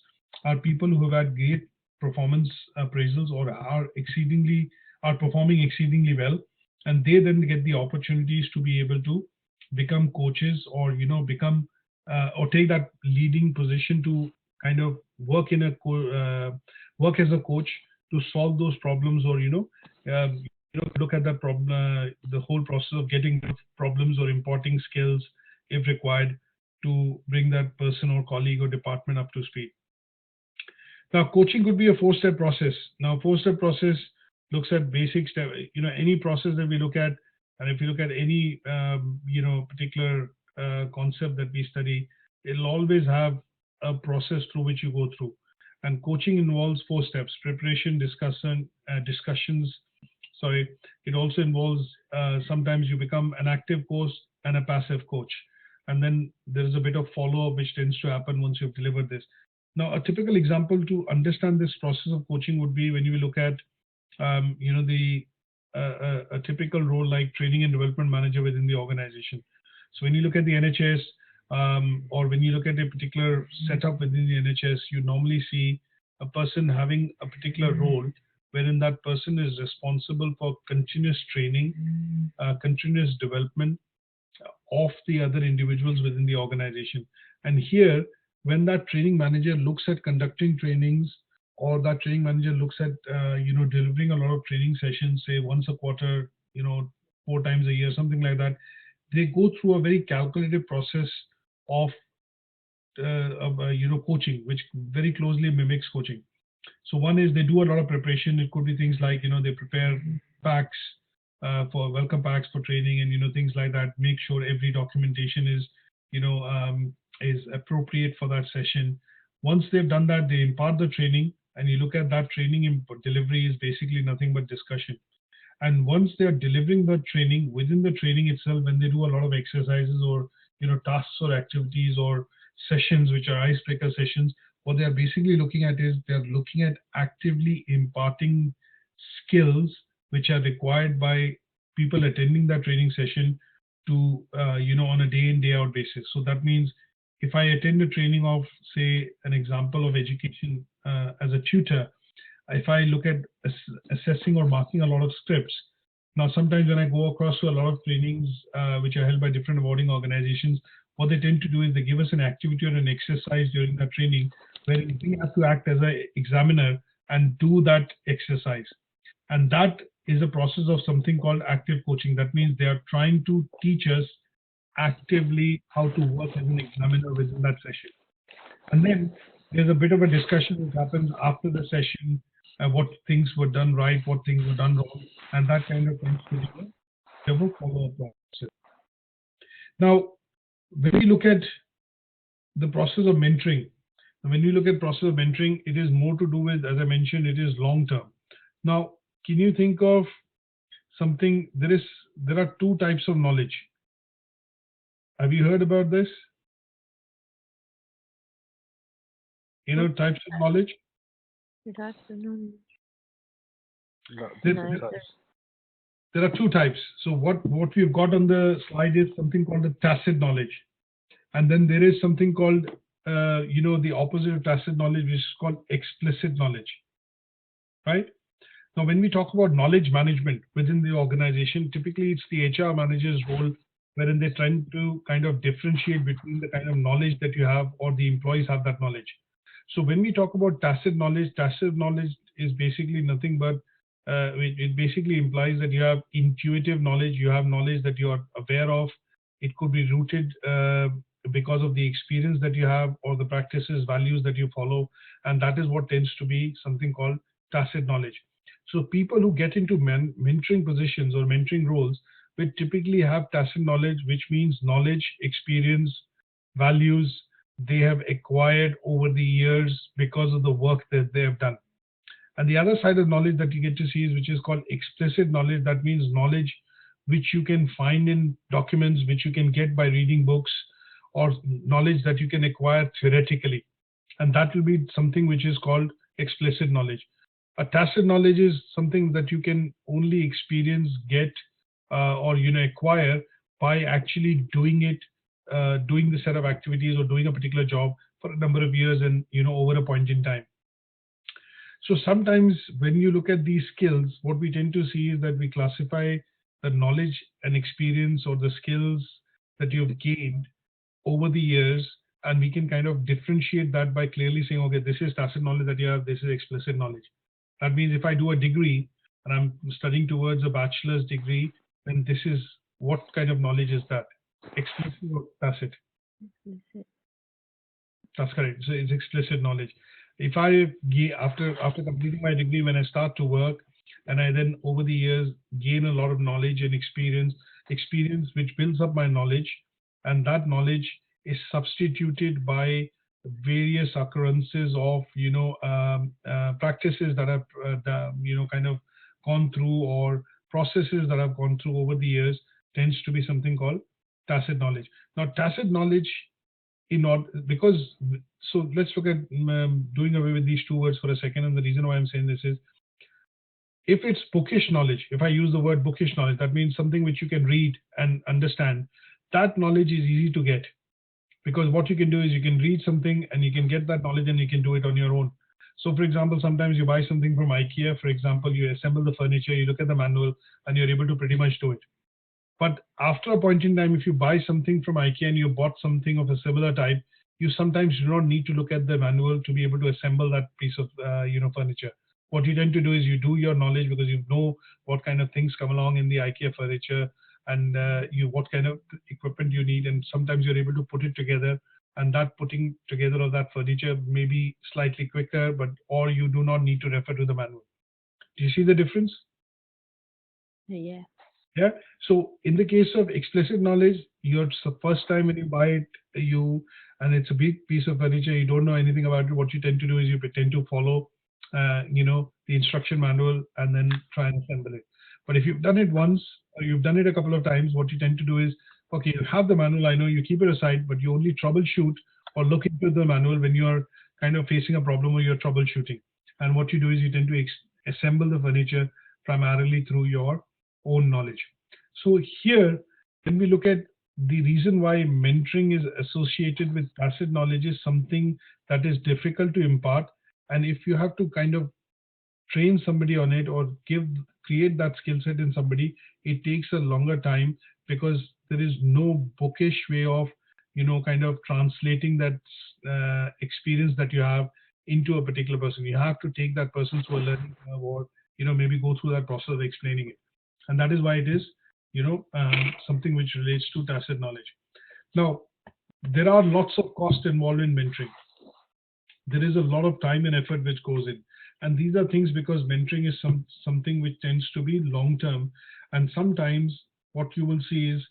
are people who have had great performance appraisals or are performing exceedingly well, and they then get the opportunities to be able to become coaches or become or take that leading position to kind of work in work as a coach to solve those problems, or look at that problem, the whole process of getting problems or importing skills if required to bring that person or colleague or department up to speed. Now, coaching could be a four-step process. Now, four-step process looks at basic step, any process that we look at, and if you look at any, particular concept that we study, it'll always have a process through which you go through. And coaching involves four steps: preparation, discussions. Sorry, it also involves sometimes you become an active coach and a passive coach. And then there is a bit of follow-up which tends to happen once you've delivered this. Now, a typical example to understand this process of coaching would be when you look at, a typical role like training and development manager within the organization. So when you look at the NHS, or when you look at a particular setup within the NHS, you normally see a person having a particular role wherein that person is responsible for continuous training, continuous development of the other individuals within the organization. And here, when that training manager looks at conducting trainings, or that training manager looks at delivering a lot of training sessions, say once a quarter, 4 times a year, something like that, they go through a very calculated process of coaching, which very closely mimics coaching. So one is they do a lot of preparation. It could be things like they prepare packs for welcome packs for training, and things like that. Make sure every documentation is is appropriate for that session. Once they've done that, they impart the training, and you look at that training delivery is basically nothing but discussion. And once they're delivering the training, within the training itself, when they do a lot of exercises or tasks or activities or sessions which are icebreaker sessions, what they are basically looking at is they're looking at actively imparting skills which are required by people attending that training session to on a day in day out basis. So that means if I attend a training of, say, an example of education as a tutor, if I look at assessing or marking a lot of scripts, now sometimes when I go across to a lot of trainings which are held by different awarding organizations, what they tend to do is they give us an activity or an exercise during the training where we have to act as an examiner and do that exercise. And that is a process of something called active coaching. That means they are trying to teach us actively how to work as an examiner within that session. And then there's a bit of a discussion that happens after the session, what things were done right, what things were done wrong, and that kind of tends to be a follow-up process. Now, when we look at the process of mentoring, when we look at process of mentoring, it is more to do with, as I mentioned, it is long-term. Now, can you think of something? There are two types of knowledge. Have you heard about this? You know, types of knowledge? No, There are two types. So what we've got on the slide is something called the tacit knowledge. And then there is something called, the opposite of tacit knowledge, which is called explicit knowledge, right? Now, when we talk about knowledge management within the organization, typically it's the HR manager's role wherein they're trying to kind of differentiate between the kind of knowledge that you have or the employees have that knowledge. So when we talk about tacit knowledge is basically nothing but it basically implies that you have intuitive knowledge, you have knowledge that you are aware of. It could be rooted because of the experience that you have or the practices, values that you follow. And that is what tends to be something called tacit knowledge. So people who get into mentoring positions or mentoring roles will typically have tacit knowledge, which means knowledge, experience, values they have acquired over the years because of the work that they have done. And the other side of knowledge that you get to see is which is called explicit knowledge. That means knowledge which you can find in documents, which you can get by reading books, or knowledge that you can acquire theoretically. And that will be something which is called explicit knowledge. A tacit knowledge is something that you can only experience, get, or acquire by actually doing it, doing the set of activities or doing a particular job for a number of years and over a point in time. So sometimes when you look at these skills, what we tend to see is that we classify the knowledge and experience or the skills that you've gained over the years, and we can kind of differentiate that by clearly saying, okay, this is tacit knowledge that you have, this is explicit knowledge. That means if I do a degree and I'm studying towards a bachelor's degree, then this is what kind of knowledge is that? Explicit or tacit? Explicit. That's correct. So it's explicit knowledge. If after completing my degree, when I start to work, and I then over the years gain a lot of knowledge and experience which builds up my knowledge, and that knowledge is substituted by various occurrences of practices that have kind of gone through, or processes that have gone through over the years, tends to be something called tacit knowledge. Now, tacit knowledge, so let's look at doing away with these two words for a second. And the reason why I'm saying this is, if it's bookish knowledge, if I use the word bookish knowledge, that means something which you can read and understand. That knowledge is easy to get, because what you can do is you can read something and you can get that knowledge and you can do it on your own. So for example, sometimes you buy something from IKEA, for example, you assemble the furniture, you look at the manual and you're able to pretty much do it. But after a point in time, if you buy something from IKEA and you bought something of a similar type, you sometimes do not need to look at the manual to be able to assemble that piece of furniture. What you tend to do is you do your knowledge, because you know what kind of things come along in the IKEA furniture, and what kind of equipment you need, and sometimes you're able to put it together, and that putting together of that furniture may be slightly quicker, or you do not need to refer to the manual. Do you see the difference? Yeah. Yeah. So in the case of explicit knowledge, it's the first time when you buy it, and it's a big piece of furniture, you don't know anything about it. What you tend to do is you tend to follow, the instruction manual and then try and assemble it. But if you've done it once or you've done it a couple of times, what you tend to do is, okay, you have the manual, I know, you keep it aside, but you only troubleshoot or look into the manual when you're kind of facing a problem or you're troubleshooting. And what you do is you tend to assemble the furniture primarily through your own knowledge. So here, when we look at the reason why mentoring is associated with tacit knowledge, is something that is difficult to impart. And if you have to kind of train somebody on it or create that skill set in somebody, it takes a longer time, because there is no bookish way of kind of translating that experience that you have into a particular person. You have to take that person through a learning curve, or maybe go through that process of explaining it. And that is why it is something which relates to tacit knowledge. Now, there are lots of cost involved in mentoring. There is a lot of time and effort which goes in, and these are things because mentoring is something which tends to be long term. And sometimes what you will see is,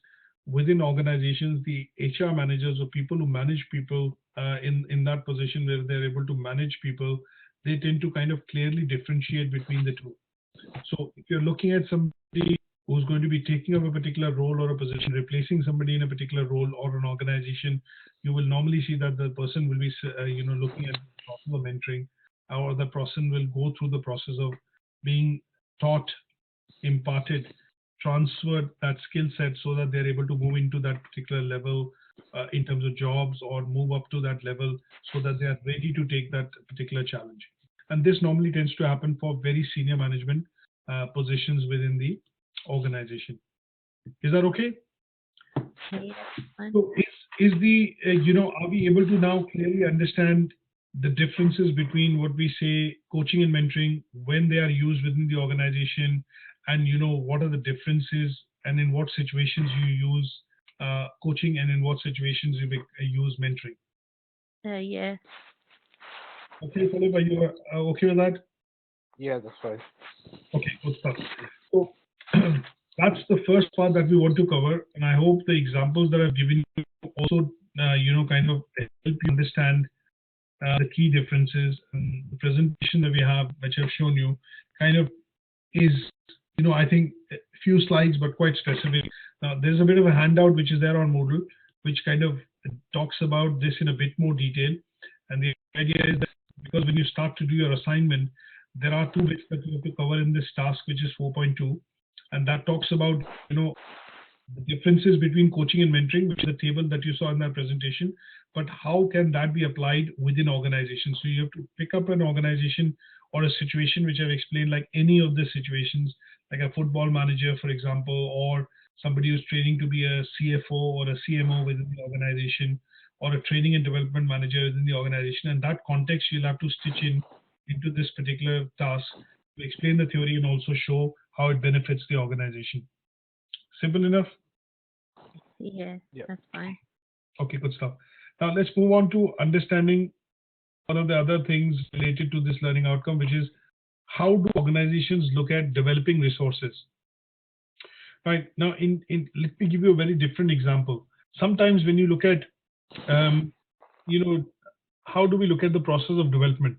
within organizations, the HR managers or people who manage people in that position where they're able to manage people, they tend to kind of clearly differentiate between the two. So if you're looking at somebody who's going to be taking up a particular role or a position, replacing somebody in a particular role or an organization, you will normally see that the person will be, looking at the process of mentoring, or the person will go through the process of being taught, imparted, transferred that skill set so that they're able to move into that particular level in terms of jobs, or move up to that level so that they are ready to take that particular challenge. And this normally tends to happen for very senior management positions within the organization. Is that okay? Yeah, fine. So is the, are we able to now clearly understand the differences between what we say coaching and mentoring, when they are used within the organization, and what are the differences, and in what situations you use coaching, and in what situations you use mentoring? Yeah. Okay, Philip, are you okay with that? Yeah, that's fine. Okay, good stuff. So that's the first part that we want to cover, and I hope the examples that I've given you also, kind of help you understand the key differences. And the presentation that we have, which I've shown you, kind of is, I think a few slides, but quite specific. Now, there's a bit of a handout which is there on Moodle, which kind of talks about this in a bit more detail. And the idea is that because when you start to do your assignment, there are two bits that you have to cover in this task, which is 4.2, and that talks about the differences between coaching and mentoring, which is the table that you saw in that presentation. But how can that be applied within organizations? So you have to pick up an organization or a situation which I've explained, like any of the situations, like a football manager, for example, or somebody who's training to be a CFO or a CMO within the organization, or a training and development manager within the organization. And that context you'll have to stitch into this particular task to explain the theory and also show how it benefits the organization. Simple enough? Yeah, Yeah. that's fine. Okay, good stuff. Now let's move on to understanding one of the other things related to this learning outcome, which is how do organizations look at developing resources? Right now, let me give you a very different example. Sometimes when you look at, how do we look at the process of development?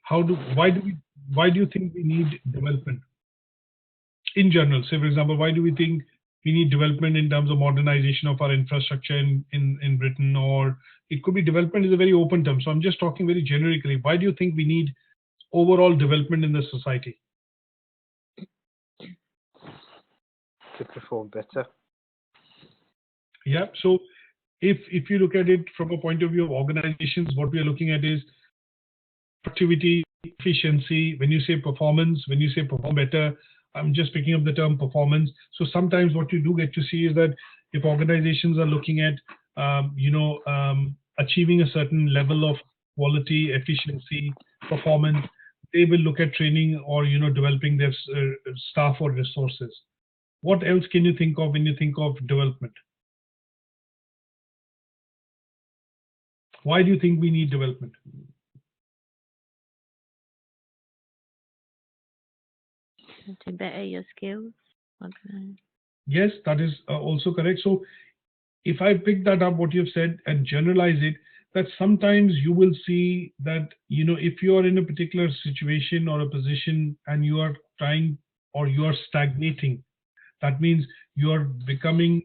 Why do you think we need development in general? Say, for example, why do we think we need development in terms of modernization of our infrastructure in Britain? Or it could be development is a very open term. So I'm just talking very generically. Why do you think we need overall development in the society? To perform better. Yeah. So if you look at it from a point of view of organizations, what we are looking at is productivity, efficiency. When you say performance, when you say perform better, I'm just picking up the term performance. So sometimes what you do get to see is that if organizations are looking at, achieving a certain level of quality, efficiency, performance, they will look at training or, developing their staff or resources. What else can you think of when you think of development? Why do you think we need development? To better your skills. Okay. Yes, that is also correct. So if I pick that up, what you've said, and generalize it, that sometimes you will see that, if you are in a particular situation or a position and you are trying, or you are stagnating, that means you are becoming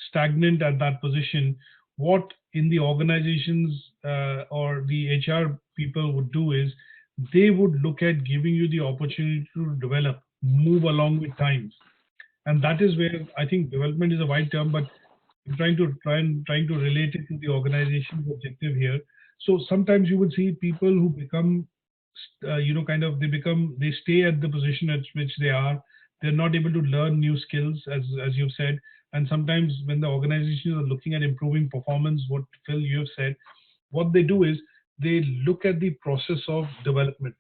stagnant at that position. What in the organizations or the HR people would do is they would look at giving you the opportunity to develop, move along with times. And that is where I think development is a wide term, but I'm trying to relate it to the organization's objective here. So sometimes you would see people who become they stay at the position at which they are. They're not able to learn new skills, as you've said. And sometimes when the organizations are looking at improving performance, what Phil, you have said, what they do is they look at the process of development.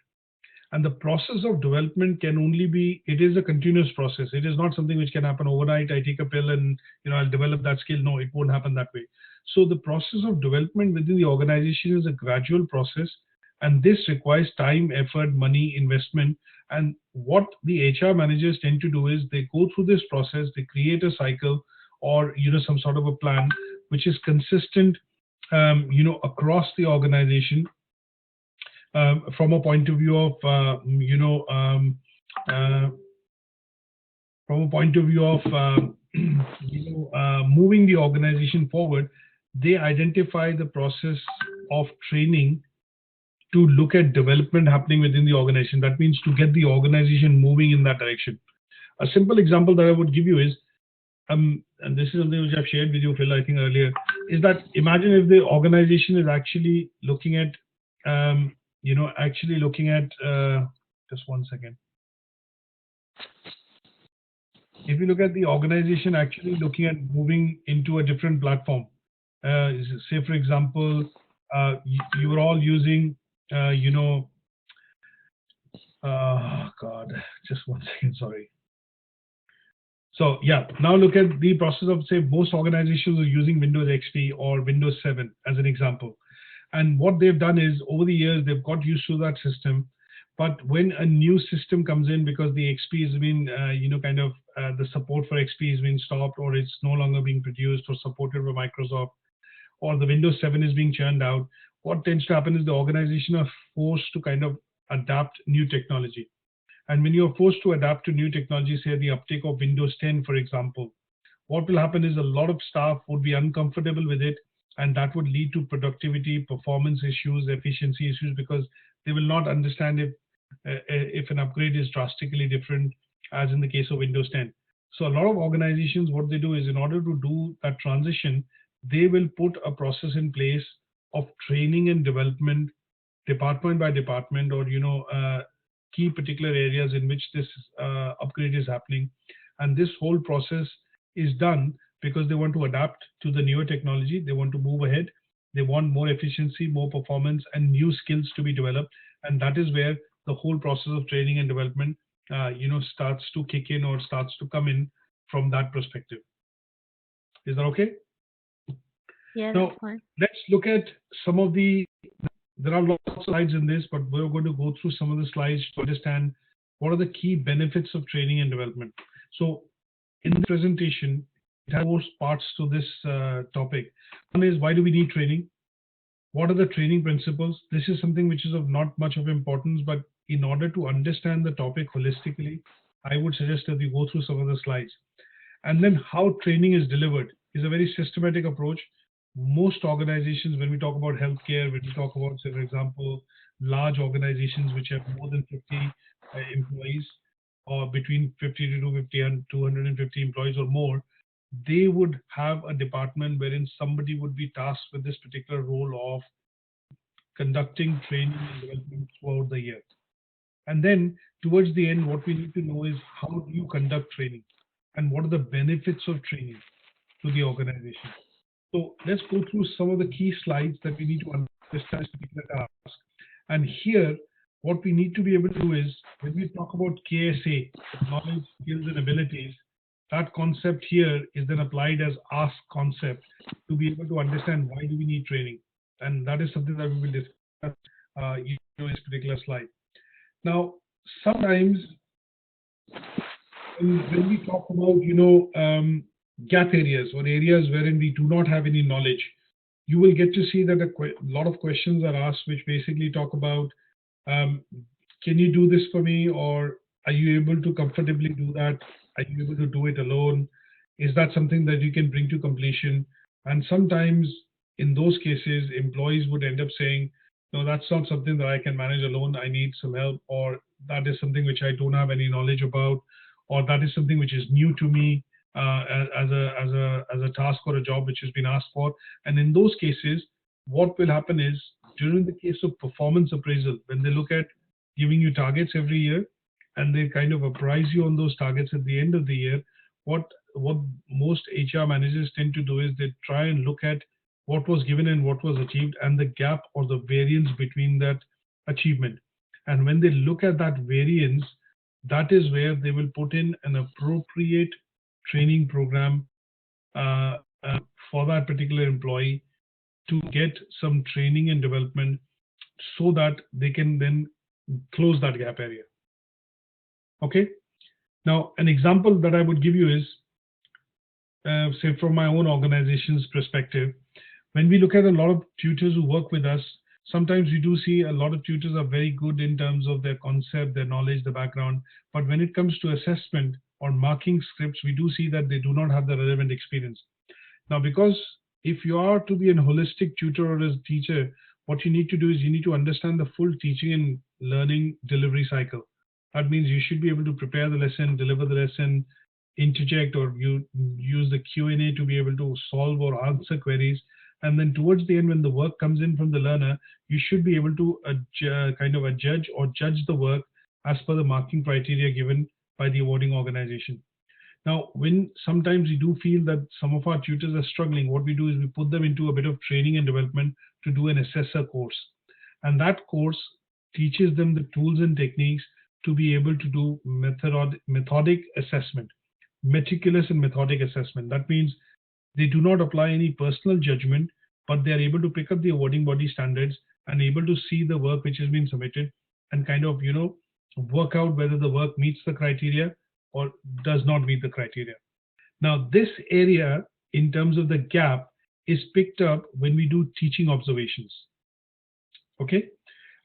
And the process of development can only be, it is a continuous process. It is not something which can happen overnight. I take a pill and I'll develop that skill. No, it won't happen that way. So the process of development within the organization is a gradual process, and this requires time, effort, money, investment. And what the HR managers tend to do is they go through this process, they create a cycle or some sort of a plan which is consistent across the organization, from a point of view of moving the organization forward. They identify the process of training to look at development happening within the organization. That means to get the organization moving in that direction. A simple example that I would give you is, and this is something which I've shared with you, Phil, I think earlier, is that imagine if the organization is actually looking at, just one second. If you look at the organization actually looking at moving into a different platform, say for example, you were all using, just one second, sorry. So yeah, now look at the process of, say, most organizations are using Windows XP or Windows 7 as an example. And what they've done is over the years, they've got used to that system. But when a new system comes in, because the XP has been, the support for XP has been stopped, or it's no longer being produced or supported by Microsoft, or the Windows 7 is being churned out, what tends to happen is the organization are forced to kind of adapt new technology. And when you're forced to adapt to new technology, say the uptake of Windows 10, for example, what will happen is a lot of staff would be uncomfortable with it, and that would lead to productivity, performance issues, efficiency issues, because they will not understand if an upgrade is drastically different, as in the case of Windows 10. So a lot of organizations, what they do is, in order to do that transition, they will put a process in place of training and development, department by department, or key particular areas in which this upgrade is happening. And this whole process is done because they want to adapt to the newer technology. They want to move ahead. They want more efficiency, more performance, and new skills to be developed. And that is where the whole process of training and development, starts to kick in or starts to come in from that perspective. Is that okay? Yeah, Now, that's fine. let's look at some of the, there are lots of slides in this, but we're going to go through some of the slides to understand what are the key benefits of training and development. So in the presentation, it has four parts to this topic. One is, why do we need training? What are the training principles? This is something which is of not much of importance, but in order to understand the topic holistically, I would suggest that we go through some of the slides. And then how training is delivered is a very systematic approach. Most organizations, when we talk about healthcare, when we talk about, say, for example, large organizations which have more than 50 employees, or between 50 to 250 and 250 employees or more, they would have a department wherein somebody would be tasked with this particular role of conducting training and development throughout the year. And then towards the end, what we need to know is, how do you conduct training and what are the benefits of training to the organization? So let's go through some of the key slides that we need to understand this particular task. And here, what we need to be able to do is, when we talk about KSA, knowledge, skills, and abilities, that concept here is then applied as ask concept to be able to understand why do we need training. And that is something that we will discuss in this particular slide. Now, sometimes when we talk about, gap areas or areas wherein we do not have any knowledge, you will get to see that a lot of questions are asked, which basically talk about, can you do this for me? Or are you able to comfortably do that? Are you able to do it alone? Is that something that you can bring to completion? And sometimes in those cases, employees would end up saying, no, that's not something that I can manage alone. I need some help, or that is something which I don't have any knowledge about, or that is something which is new to me as a task or a job which has been asked for. And in those cases, what will happen is, during the case of performance appraisal, when they look at giving you targets every year, and they kind of apprise you on those targets at the end of the year. What most HR managers tend to do is they try and look at what was given and what was achieved, and the gap or the variance between that achievement. And when they look at that variance, that is where they will put in an appropriate training program uh, for that particular employee to get some training and development so that they can then close that gap area. Okay. Now, an example that I would give you is, say, from my own organization's perspective, when we look at a lot of tutors who work with us, sometimes we do see a lot of tutors are very good in terms of their concept, their knowledge, the background. But when it comes to assessment or marking scripts, we do see that they do not have the relevant experience. Now, because if you are to be a holistic tutor or a teacher, what you need to do is you need to understand the full teaching and learning delivery cycle. That means you should be able to prepare the lesson, deliver the lesson, interject, or you use the Q&A to be able to solve or answer queries. And then towards the end, when the work comes in from the learner, you should be able to kind of judge or judge the work as per the marking criteria given by the awarding organization. Now, when sometimes we do feel that some of our tutors are struggling, what we do is we put them into a bit of training and development to do an assessor course. And that course teaches them the tools and techniques to be able to do methodic assessment, meticulous and methodic assessment. That means they do not apply any personal judgment, but they are able to pick up the awarding body standards and able to see the work which has been submitted and kind of, work out whether the work meets the criteria or does not meet the criteria. Now, this area, in terms of the gap, is picked up when we do teaching observations. Okay?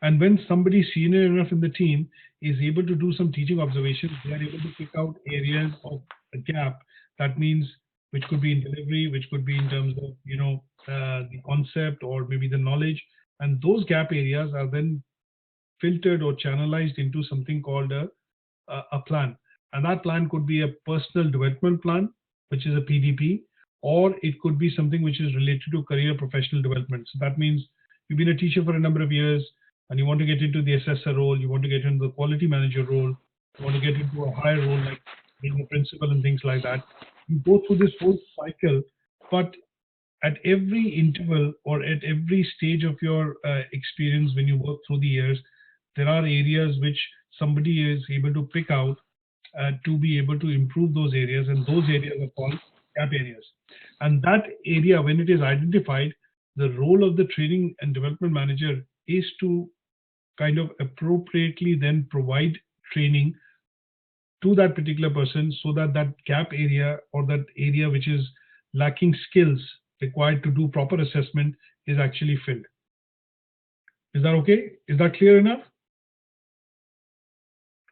And when somebody senior enough in the team is able to do some teaching observations, they are able to pick out areas of a gap. That means which could be in delivery, which could be in terms of, the concept or maybe the knowledge. And those gap areas are then filtered or channelized into something called a plan. And that plan could be a personal development plan, which is a PDP, or it could be something which is related to career professional development. So that means you've been a teacher for a number of years and you want to get into the assessor role, you want to get into the quality manager role, you want to get into a higher role like being a principal and things like that. You go through this whole cycle, but at every interval or at every stage of your experience when you work through the years, there are areas which somebody is able to pick out to be able to improve those areas, and those areas are called gap areas. And that area, when it is identified, the role of the training and development manager is to kind of appropriately then provide training to that particular person so that that gap area or that area which is lacking skills required to do proper assessment is actually filled. Is that okay? Is that clear enough?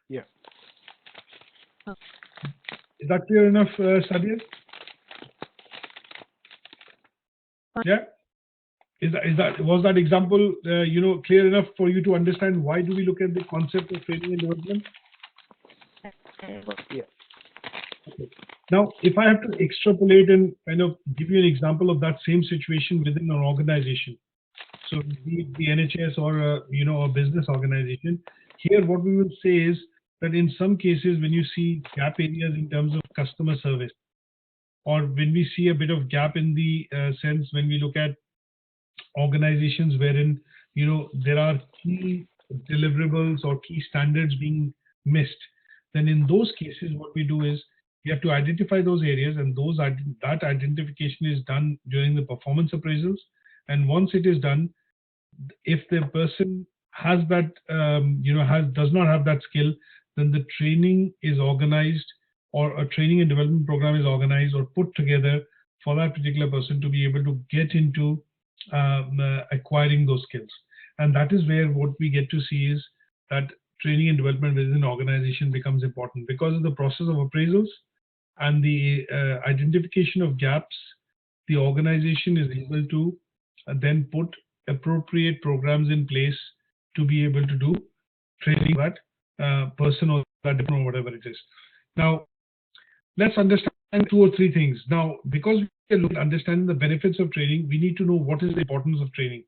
Yeah. Is that clear enough, Sadia? Yeah. Was that example clear enough for you to understand why do we look at the concept of training and development? Yeah. Okay. Now, if I have to extrapolate and kind of give you an example of that same situation within an organization, so be it the NHS or a business organization, here what we will say is that in some cases when you see gap areas in terms of customer service, or when we see a bit of gap in the sense when we look at organizations wherein there are key deliverables or key standards being missed, then in those cases what we do is we have to identify those areas, and that identification is done during the performance appraisals. And once it is done, if the person has that does not have that skill, then the training is organized, or a training and development program is organized or put together for that particular person to be able to get into acquiring those skills. And that is where what we get to see is that training and development within an organization becomes important because of the process of appraisals and the identification of gaps. The organization is able to then put appropriate programs in place to be able to do training that person or that different or whatever it is. Now, let's understand 2 or 3 things. Now, because we are looking at understanding the benefits of training, we need to know what is the importance of training.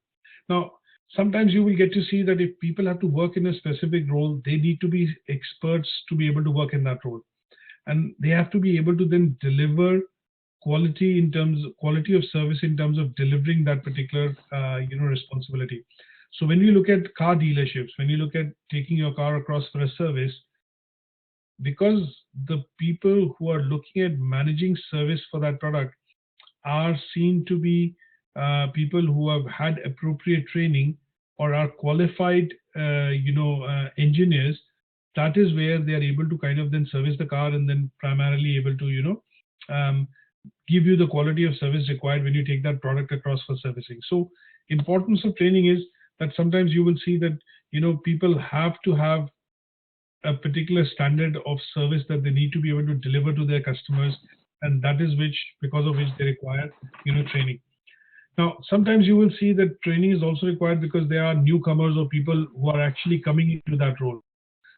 Now, sometimes you will get to see that if people have to work in a specific role, they need to be experts to be able to work in that role. And they have to be able to then deliver quality of service in terms of delivering that particular responsibility. So when you look at car dealerships, when you look at taking your car across for a service, because the people who are looking at managing service for that product are seen to be people who have had appropriate training or are qualified engineers, that is where they are able to kind of then service the car and then primarily able to um, give you the quality of service required when you take that product across for servicing. So importance of training is that sometimes you will see that people have to have a particular standard of service that they need to be able to deliver to their customers, and that is which because of which they require training. Now sometimes you will see that training is also required because there are newcomers or people who are actually coming into that role.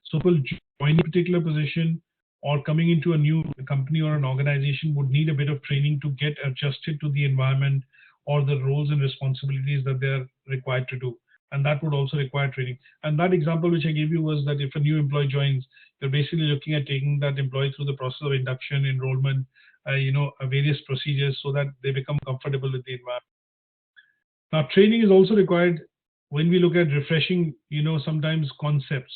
So people joining a particular position or coming into a new company or an organization would need a bit of training to get adjusted to the environment or the roles and responsibilities that they're required to do. And that would also require training. And that example which I gave you was that if a new employee joins, you're basically looking at taking that employee through the process of induction, enrollment, various procedures so that they become comfortable with the environment. Now, training is also required when we look at refreshing, sometimes concepts.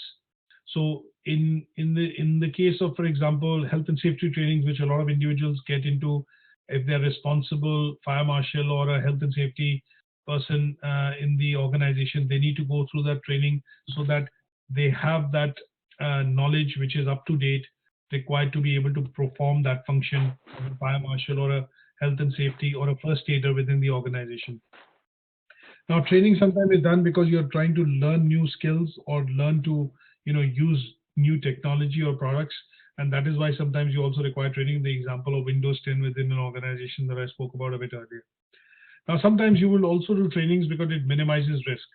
So in the case of, for example, health and safety trainings, which a lot of individuals get into, if they're responsible fire marshal or a health and safety person in the organization, they need to go through that training so that they have that knowledge which is up to date, required to be able to perform that function of a fire marshal or a health and safety or a first aider within the organization. Now, training sometimes is done because you're trying to learn new skills or learn to, use new technology or products, and that is why sometimes you also require training. The example of Windows 10 within an organization that I spoke about a bit earlier. Now, sometimes you will also do trainings because it minimizes risk.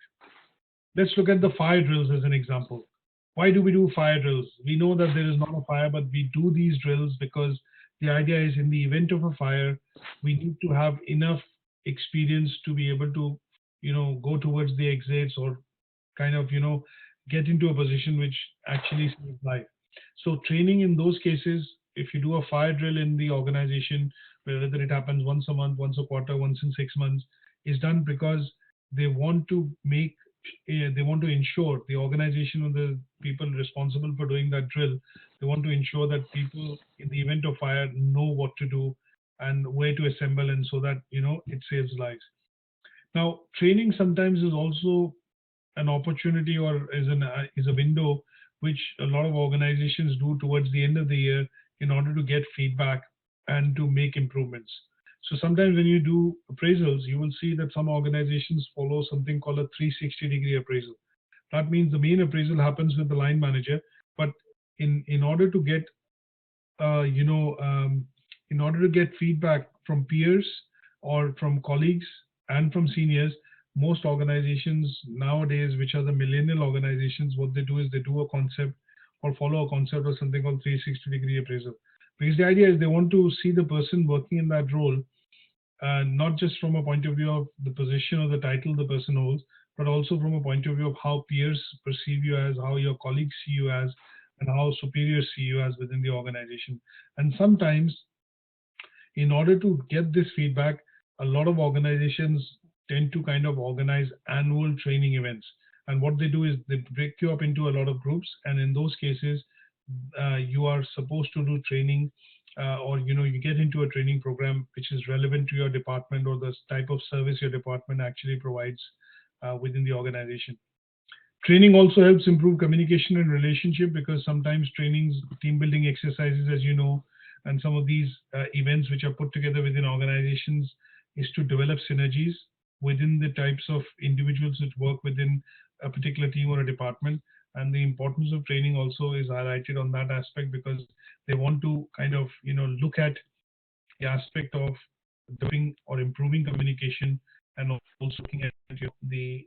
Let's look at the fire drills as an example. Why do we do fire drills? We know that there is not a fire, but we do these drills because the idea is in the event of a fire, we need to have enough experience to be able to, go towards the exits or kind of, get into a position which actually saves life. So training in those cases, if you do a fire drill in the organization, whether it happens once a month, once a quarter, once in 6 months, is done because they want to ensure the organization or the people responsible for doing that drill, they want to ensure that people in the event of fire know what to do and where to assemble, and so that it saves lives. Now, training sometimes is also an opportunity or is a window which a lot of organizations do towards the end of the year in order to get feedback and to make improvements. So sometimes when you do appraisals, you will see that some organizations follow something called a 360-degree appraisal. That means the main appraisal happens with the line manager, but in order to get in order to get feedback from peers or from colleagues and from seniors, most organizations nowadays, which are the millennial organizations, what they do is they do a concept or follow a concept of something called 360-degree appraisal. Because the idea is they want to see the person working in that role, not just from a point of view of the position or the title the person holds, but also from a point of view of how peers perceive you as, how your colleagues see you as, and how superiors see you as within the organization. And sometimes, in order to get this feedback, a lot of organizations tend to kind of organize annual training events. And what they do is they break you up into a lot of groups. And in those cases, you are supposed to do training or you get into a training program which is relevant to your department or the type of service your department actually provides within the organization. Training also helps improve communication and relationship because sometimes trainings, team building exercises, as you know, and some of these events which are put together within organizations is to develop synergies within the types of individuals that work within a particular team or a department. And the importance of training also is highlighted on that aspect because they want to kind of look at the aspect of developing or improving communication and also looking at the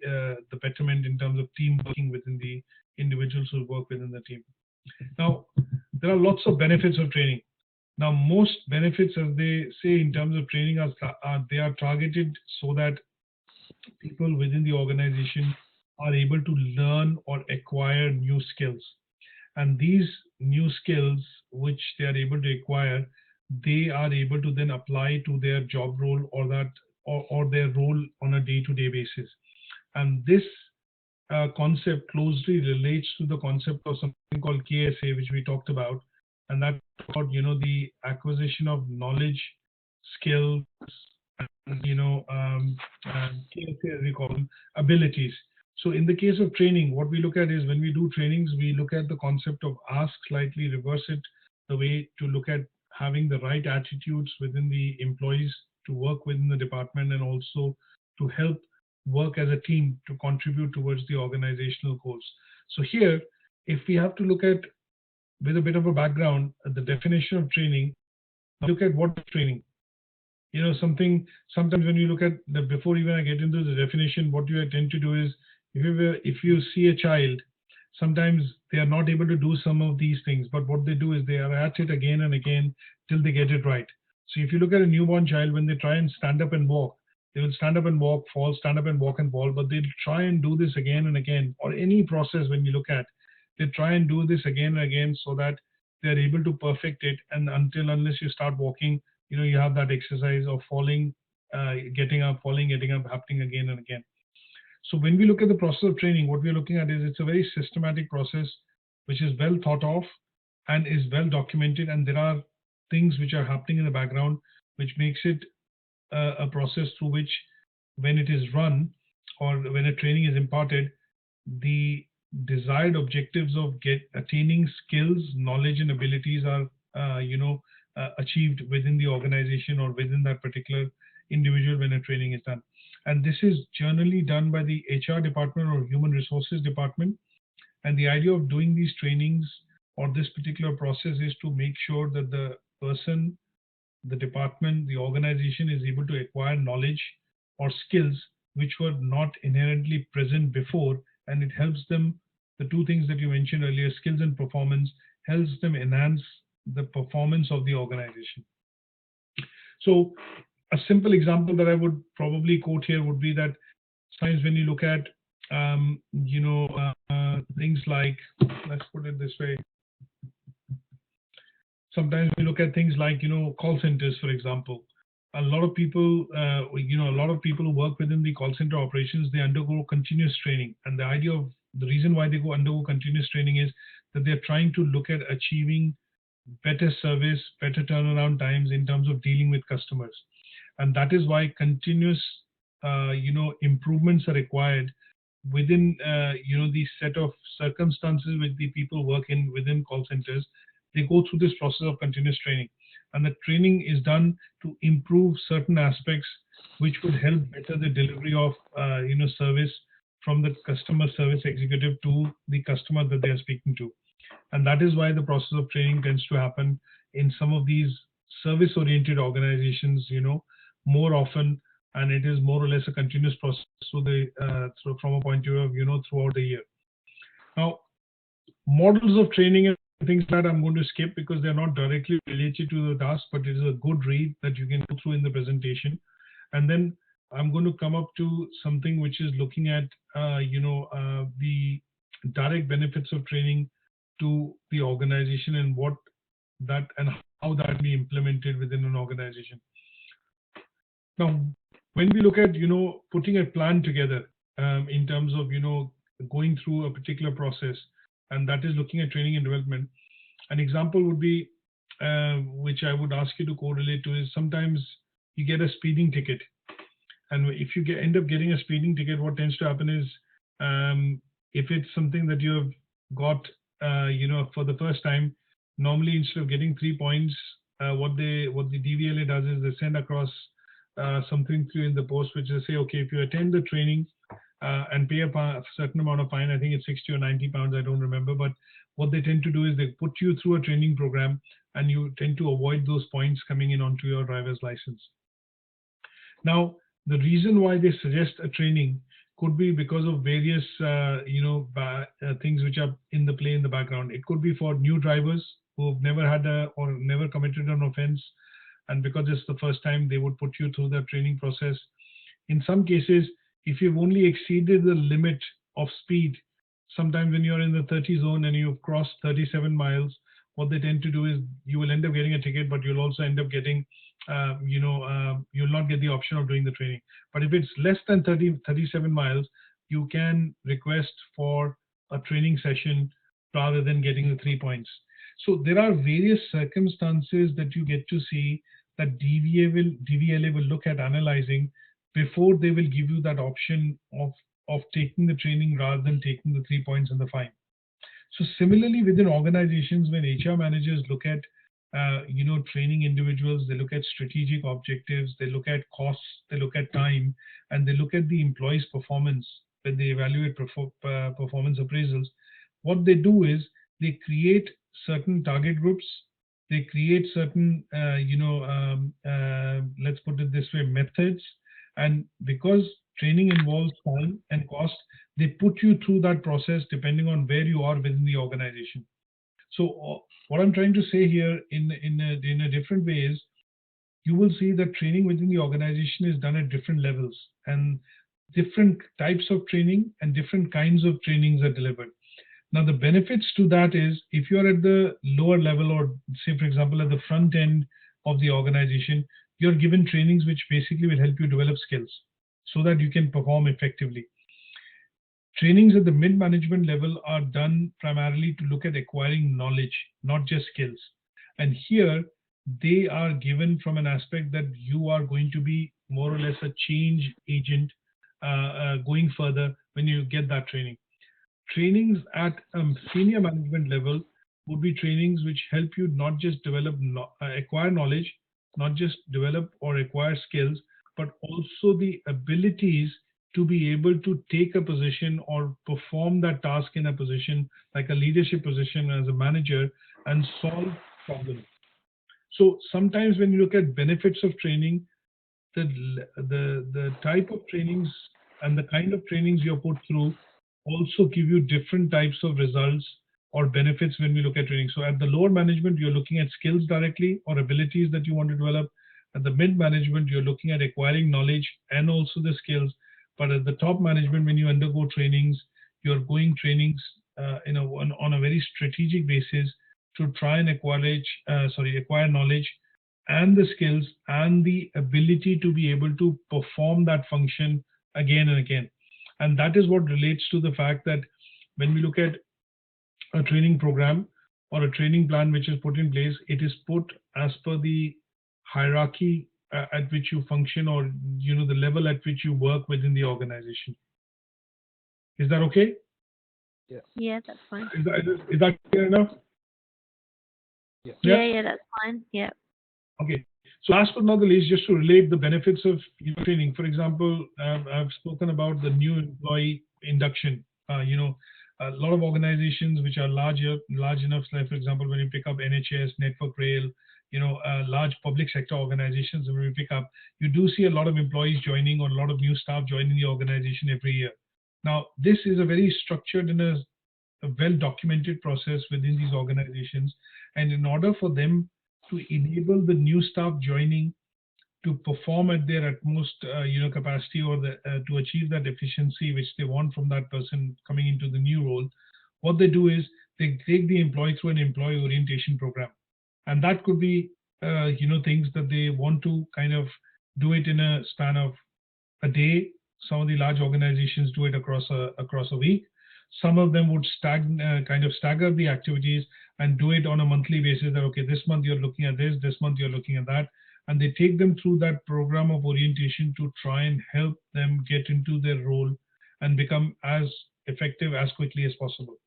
betterment in terms of team working within the individuals who work within the team. Now, there are lots of benefits of training. Now, most benefits, as they say in terms of training, they are targeted so that people within the organization are able to learn or acquire new skills. And these new skills which they are able to acquire, they are able to then apply to their job role or or their role on a day-to-day basis. And this concept closely relates to the concept of something called KSA, which we talked about, and that's about the acquisition of knowledge, skills, and KSA as we call them, abilities. So in the case of training, what we look at is when we do trainings, we look at the concept of ask, slightly reverse it, the way to look at having the right attitudes within the employees to work within the department and also to help work as a team to contribute towards the organizational goals. So here, if we have to look at with a bit of a background, the definition of training, look at what is training. Sometimes when you look at the, before even I get into the definition, what you tend to do is if you see a child, sometimes they are not able to do some of these things, but what they do is they are at it again and again till they get it right. So if you look at a newborn child, when they try and stand up and walk, they will stand up and walk, fall, stand up and walk and fall, but they'll try and do this again and again, or any process when you look at, they try and do this again and again so that they're able to perfect it. And unless you start walking, you have that exercise of falling, getting up, falling, getting up, happening again and again. So when we look at the process of training, what we're looking at is it's a very systematic process, which is well thought of and is well documented. And there are things which are happening in the background, which makes it a process through which, when it is run or when a training is imparted, the desired objectives of attaining skills, knowledge, and abilities are, achieved within the organization or within that particular individual when a training is done. And this is generally done by the HR department or human resources department. And the idea of doing these trainings or this particular process is to make sure that the person, the department, the organization is able to acquire knowledge or skills which were not inherently present before. And it helps them, the two things that you mentioned earlier, skills and performance, helps them enhance the performance of the organization. So a simple example that I would probably quote here would be that sometimes when you look at, things like, let's put it this way, sometimes we look at things like, call centers, for example. A lot of people, who work within the call center operations, they undergo continuous training. And the idea of the reason why they undergo continuous training is that they're trying to look at achieving better service, better turnaround times in terms of dealing with customers. And that is why continuous, improvements are required within, the set of circumstances which the people work in within call centers. They go through this process of continuous training, and the training is done to improve certain aspects which would help better the delivery of, service from the customer service executive to the customer that they are speaking to. And that is why the process of training tends to happen in some of these service-oriented organizations, more often, and it is more or less a continuous process from a point of view, throughout the year. Now, models of training and things that I'm going to skip because they're not directly related to the task, but it is a good read that you can go through in the presentation. And then I'm going to come up to something which is looking at, the direct benefits of training to the organization and what that and how that be implemented within an organization. Now, when we look at, putting a plan together in terms of, going through a particular process, and that is looking at training and development, an example would be, which I would ask you to correlate to, is sometimes you get a speeding ticket. And if you end up getting a speeding ticket, what tends to happen is, if it's something that you have got, for the first time, normally instead of getting 3 points, what the DVLA does is they send across something to you in the post, which they say, okay, if you attend the training and pay a certain amount of fine, I think it's 60 or 90 pounds, I don't remember, but what they tend to do is they put you through a training program and you tend to avoid those points coming in onto your driver's license. Now, the reason why they suggest a training could be because of various, things which are in the play in the background. It could be for new drivers who have never had or never committed an offense, and because it's the first time, they would put you through the training process. In some cases, if you've only exceeded the limit of speed. Sometimes when you're in the 30 zone and you've crossed 37 miles, what they tend to do is you will end up getting a ticket, but you'll also end up getting, you'll not get the option of doing the training. But if it's less than 37 miles, you can request for a training session rather than getting the 3 points. So there are various circumstances that you get to see that DVLA will look at analyzing before they will give you that option of taking the training rather than taking the 3 points and the fine. So similarly within organizations, when HR managers look at training individuals, they look at strategic objectives, they look at costs, they look at time, and they look at the employee's performance when they evaluate performance appraisals. What they do is they create certain target groups, they create certain let's put it this way, methods, and because training involves time and cost, they put you through that process depending on where you are within the organization. So what I'm trying to say here in a different way is you will see that training within the organization is done at different levels, and different types of training and different kinds of trainings are delivered. Now, the benefits to that is if you're at the lower level, or say, for example, at the front end of the organization, you're given trainings which basically will help you develop skills so that you can perform effectively. Trainings at the mid-management level are done primarily to look at acquiring knowledge, not just skills. And here, they are given from an aspect that you are going to be more or less a change agent going further when you get that training. Trainings at senior management level would be trainings which help you not just acquire knowledge, not just develop or acquire skills, but also the abilities to be able to take a position or perform that task in a position like a leadership position as a manager and solve problems. So sometimes when you look at benefits of training, the type of trainings and the kind of trainings you're put through also give you different types of results or benefits when we look at training. So at the lower management, you're looking at skills directly or abilities that you want to develop. At the mid management, you're looking at acquiring knowledge and also the skills. But at the top management, when you undergo trainings, you're going trainings on a very strategic basis to try and acquire knowledge and the skills and the ability to be able to perform that function again and again. And that is what relates to the fact that when we look at a training program or a training plan which is put in place, it is put as per the hierarchy at which you function, or the level at which you work within the organization. Is that okay? Yeah. Yeah, that's fine. Is that clear enough? Yeah, that's fine. Yeah. Okay. So last but not the least, just to relate the benefits of training. For example, I've spoken about the new employee induction. A lot of organizations which are large enough, like for example, when you pick up NHS, Network Rail, large public sector organizations, when we pick up, you do see a lot of employees joining or a lot of new staff joining the organization every year. Now, this is a very structured and a well-documented process within these organizations. And in order for them to enable the new staff joining to perform at their utmost capacity, or to achieve that efficiency which they want from that person coming into the new role, what they do is they take the employee through an employee orientation program. And that could be things that they want to kind of do it in a span of a day. Some of the large organizations do it across a week. Some of them would stagger the activities and do it on a monthly basis. That okay, this month you're looking at this month you're looking at that, and they take them through that program of orientation to try and help them get into their role and become as effective as quickly as possible.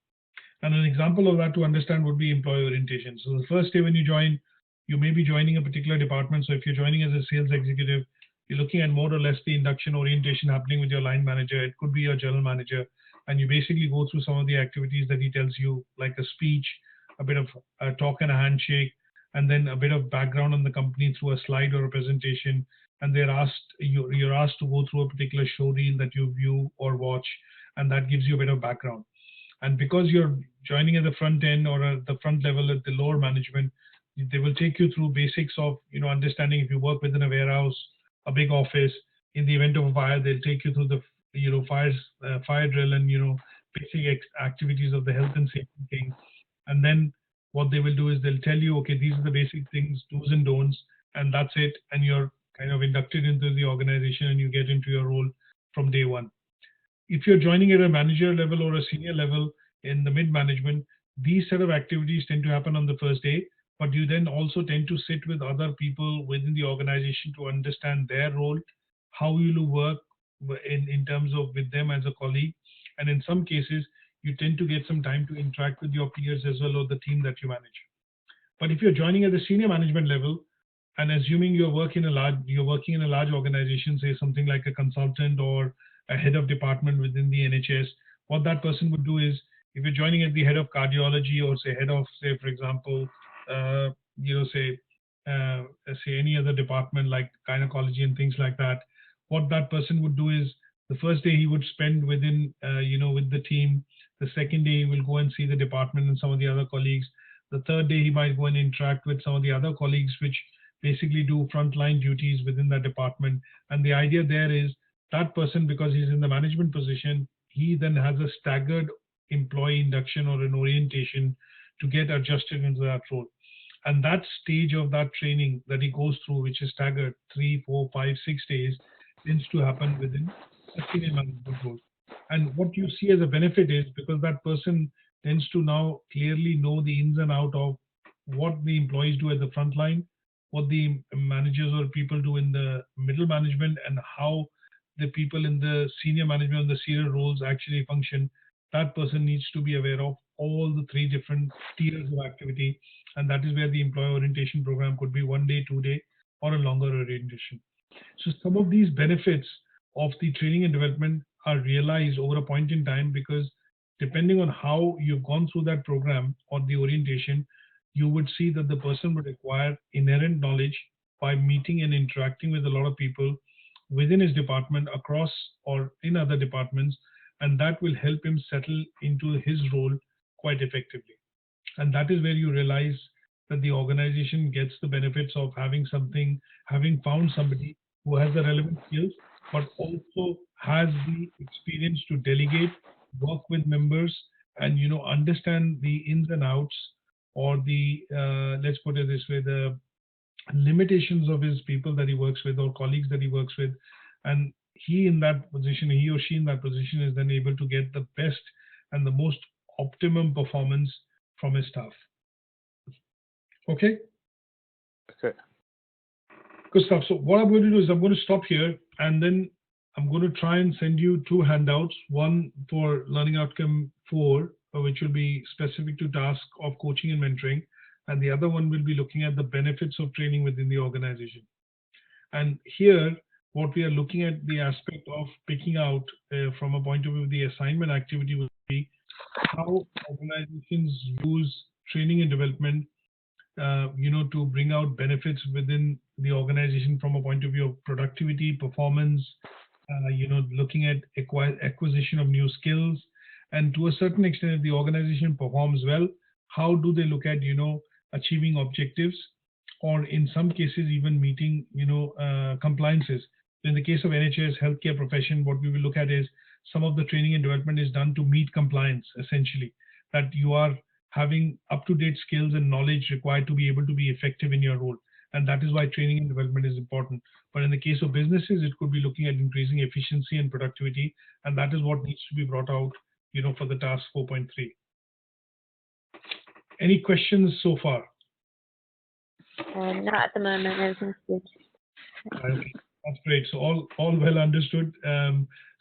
And an example of that to understand would be employee orientation. So the first day when you join, you may be joining a particular department. So if you're joining as a sales executive, you're looking at more or less the induction orientation happening with your line manager. It could be your general manager. And you basically go through some of the activities that he tells you, like a speech, a bit of a talk and a handshake, and then a bit of background on the company through a slide or a presentation. And you're asked to go through a particular show reel that you view or watch, and that gives you a bit of background. And because you're joining at the front end or at the front level at the lower management, they will take you through basics of understanding if you work within a warehouse, a big office. In the event of a fire, they'll take you through the fire drill and basic activities of the health and safety thing. And then what they will do is they'll tell you, okay, these are the basic things, do's and don'ts, and that's it. And you're kind of inducted into the organization and you get into your role from day one. If you're joining at a manager level or a senior level in the mid management, these set of activities tend to happen on the first day, but you then also tend to sit with other people within the organization to understand their role, how you will work in terms of with them as a colleague. And in some cases, you tend to get some time to interact with your peers as well or the team that you manage. But if you're joining at the senior management level, and assuming you're working in a large organization, say something like a consultant or a head of department within the NHS, what that person would do is, if you're joining at the head of cardiology or say head of, say for example, say any other department like gynecology and things like that, what that person would do is the first day he would spend within, with the team. The second day he will go and see the department and some of the other colleagues. The third day he might go and interact with some of the other colleagues, which basically do frontline duties within that department. And the idea there is that person, because he's in the management position, he then has a staggered employee induction or an orientation to get adjusted into that role. And that stage of that training that he goes through, which is staggered 3, 4, 5, 6 days, tends to happen within a senior management role. And what you see as a benefit is because that person tends to now clearly know the ins and out of what the employees do at the front line, what the managers or people do in the middle management, and how the people in the senior management and the senior roles actually function. That person needs to be aware of all the 3 different tiers of activity. And that is where the employee orientation program could be 1 day, 2 day, or a longer orientation. So some of these benefits of the training and development are realized over a point in time, because depending on how you've gone through that program or the orientation, you would see that the person would acquire inherent knowledge by meeting and interacting with a lot of people within his department, across or in other departments, and that will help him settle into his role quite effectively. And that is where you realize that the organization gets the benefits of having found somebody who has the relevant skills, but also has the experience to delegate, work with members, and understand the ins and outs, or the let's put it this way, the limitations of his people that he works with or colleagues that he works with. And he or she in that position is then able to get the best and the most optimum performance from his staff. Okay? Okay. Good stuff. So what I'm going to do is I'm going to stop here, and then I'm going to try and send you 2 handouts, one for learning outcome 4, which will be specific to task of coaching and mentoring, and the other one will be looking at the benefits of training within the organization. And here, what we are looking at, the aspect of picking out from a point of view of the assignment activity will be how organizations use training and development to bring out benefits within the organization from a point of view of productivity, performance, looking at acquisition of new skills, and to a certain extent, if the organization performs well, how do they look at, achieving objectives, or in some cases, even meeting, compliances. In the case of NHS healthcare profession, what we will look at is some of the training and development is done to meet compliance, essentially, that you are having up-to-date skills and knowledge required to be able to be effective in your role. And that is why training and development is important. But in the case of businesses, it could be looking at increasing efficiency and productivity. And that is what needs to be brought out, for the task 4.3. Any questions so far? Not at the moment. Everything's good. Okay, that's great. So all well understood.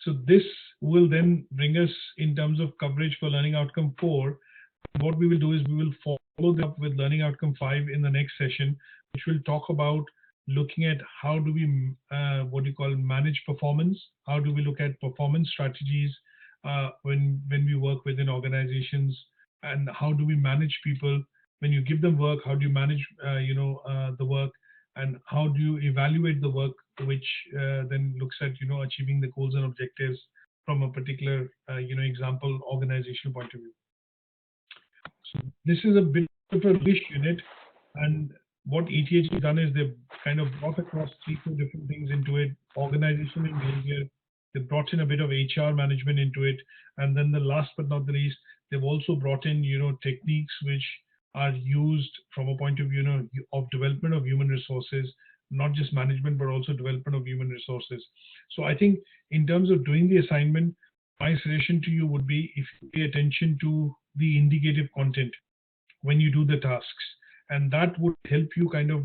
So this will then bring us in terms of coverage for learning outcome 4. What we will do is we will follow that up with learning outcome 5 in the next session, which will talk about looking at how do we manage performance, how do we look at performance strategies when we work within organizations, and how do we manage people when you give them work, how do you manage the work, and how do you evaluate the work, which then looks at achieving the goals and objectives from a particular example organizational point of view. So this is a bit of a rich unit, and what ETH has done is they've kind of brought across 3-4 different things into it: organization and behavior, They brought in a bit of HR management into it. And then the last but not the least, they've also brought in, techniques which are used from a point of view, of development of human resources, not just management, but also development of human resources. So I think in terms of doing the assignment, my suggestion to you would be if you pay attention to the indicative content when you do the tasks, and that would help you kind of,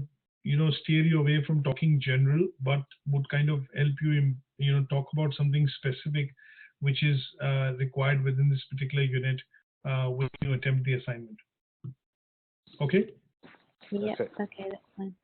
steer you away from talking general, but would kind of help you, talk about something specific which is required within this particular unit when you attempt the assignment. Okay? Yeah. Perfect. Okay, that's fine.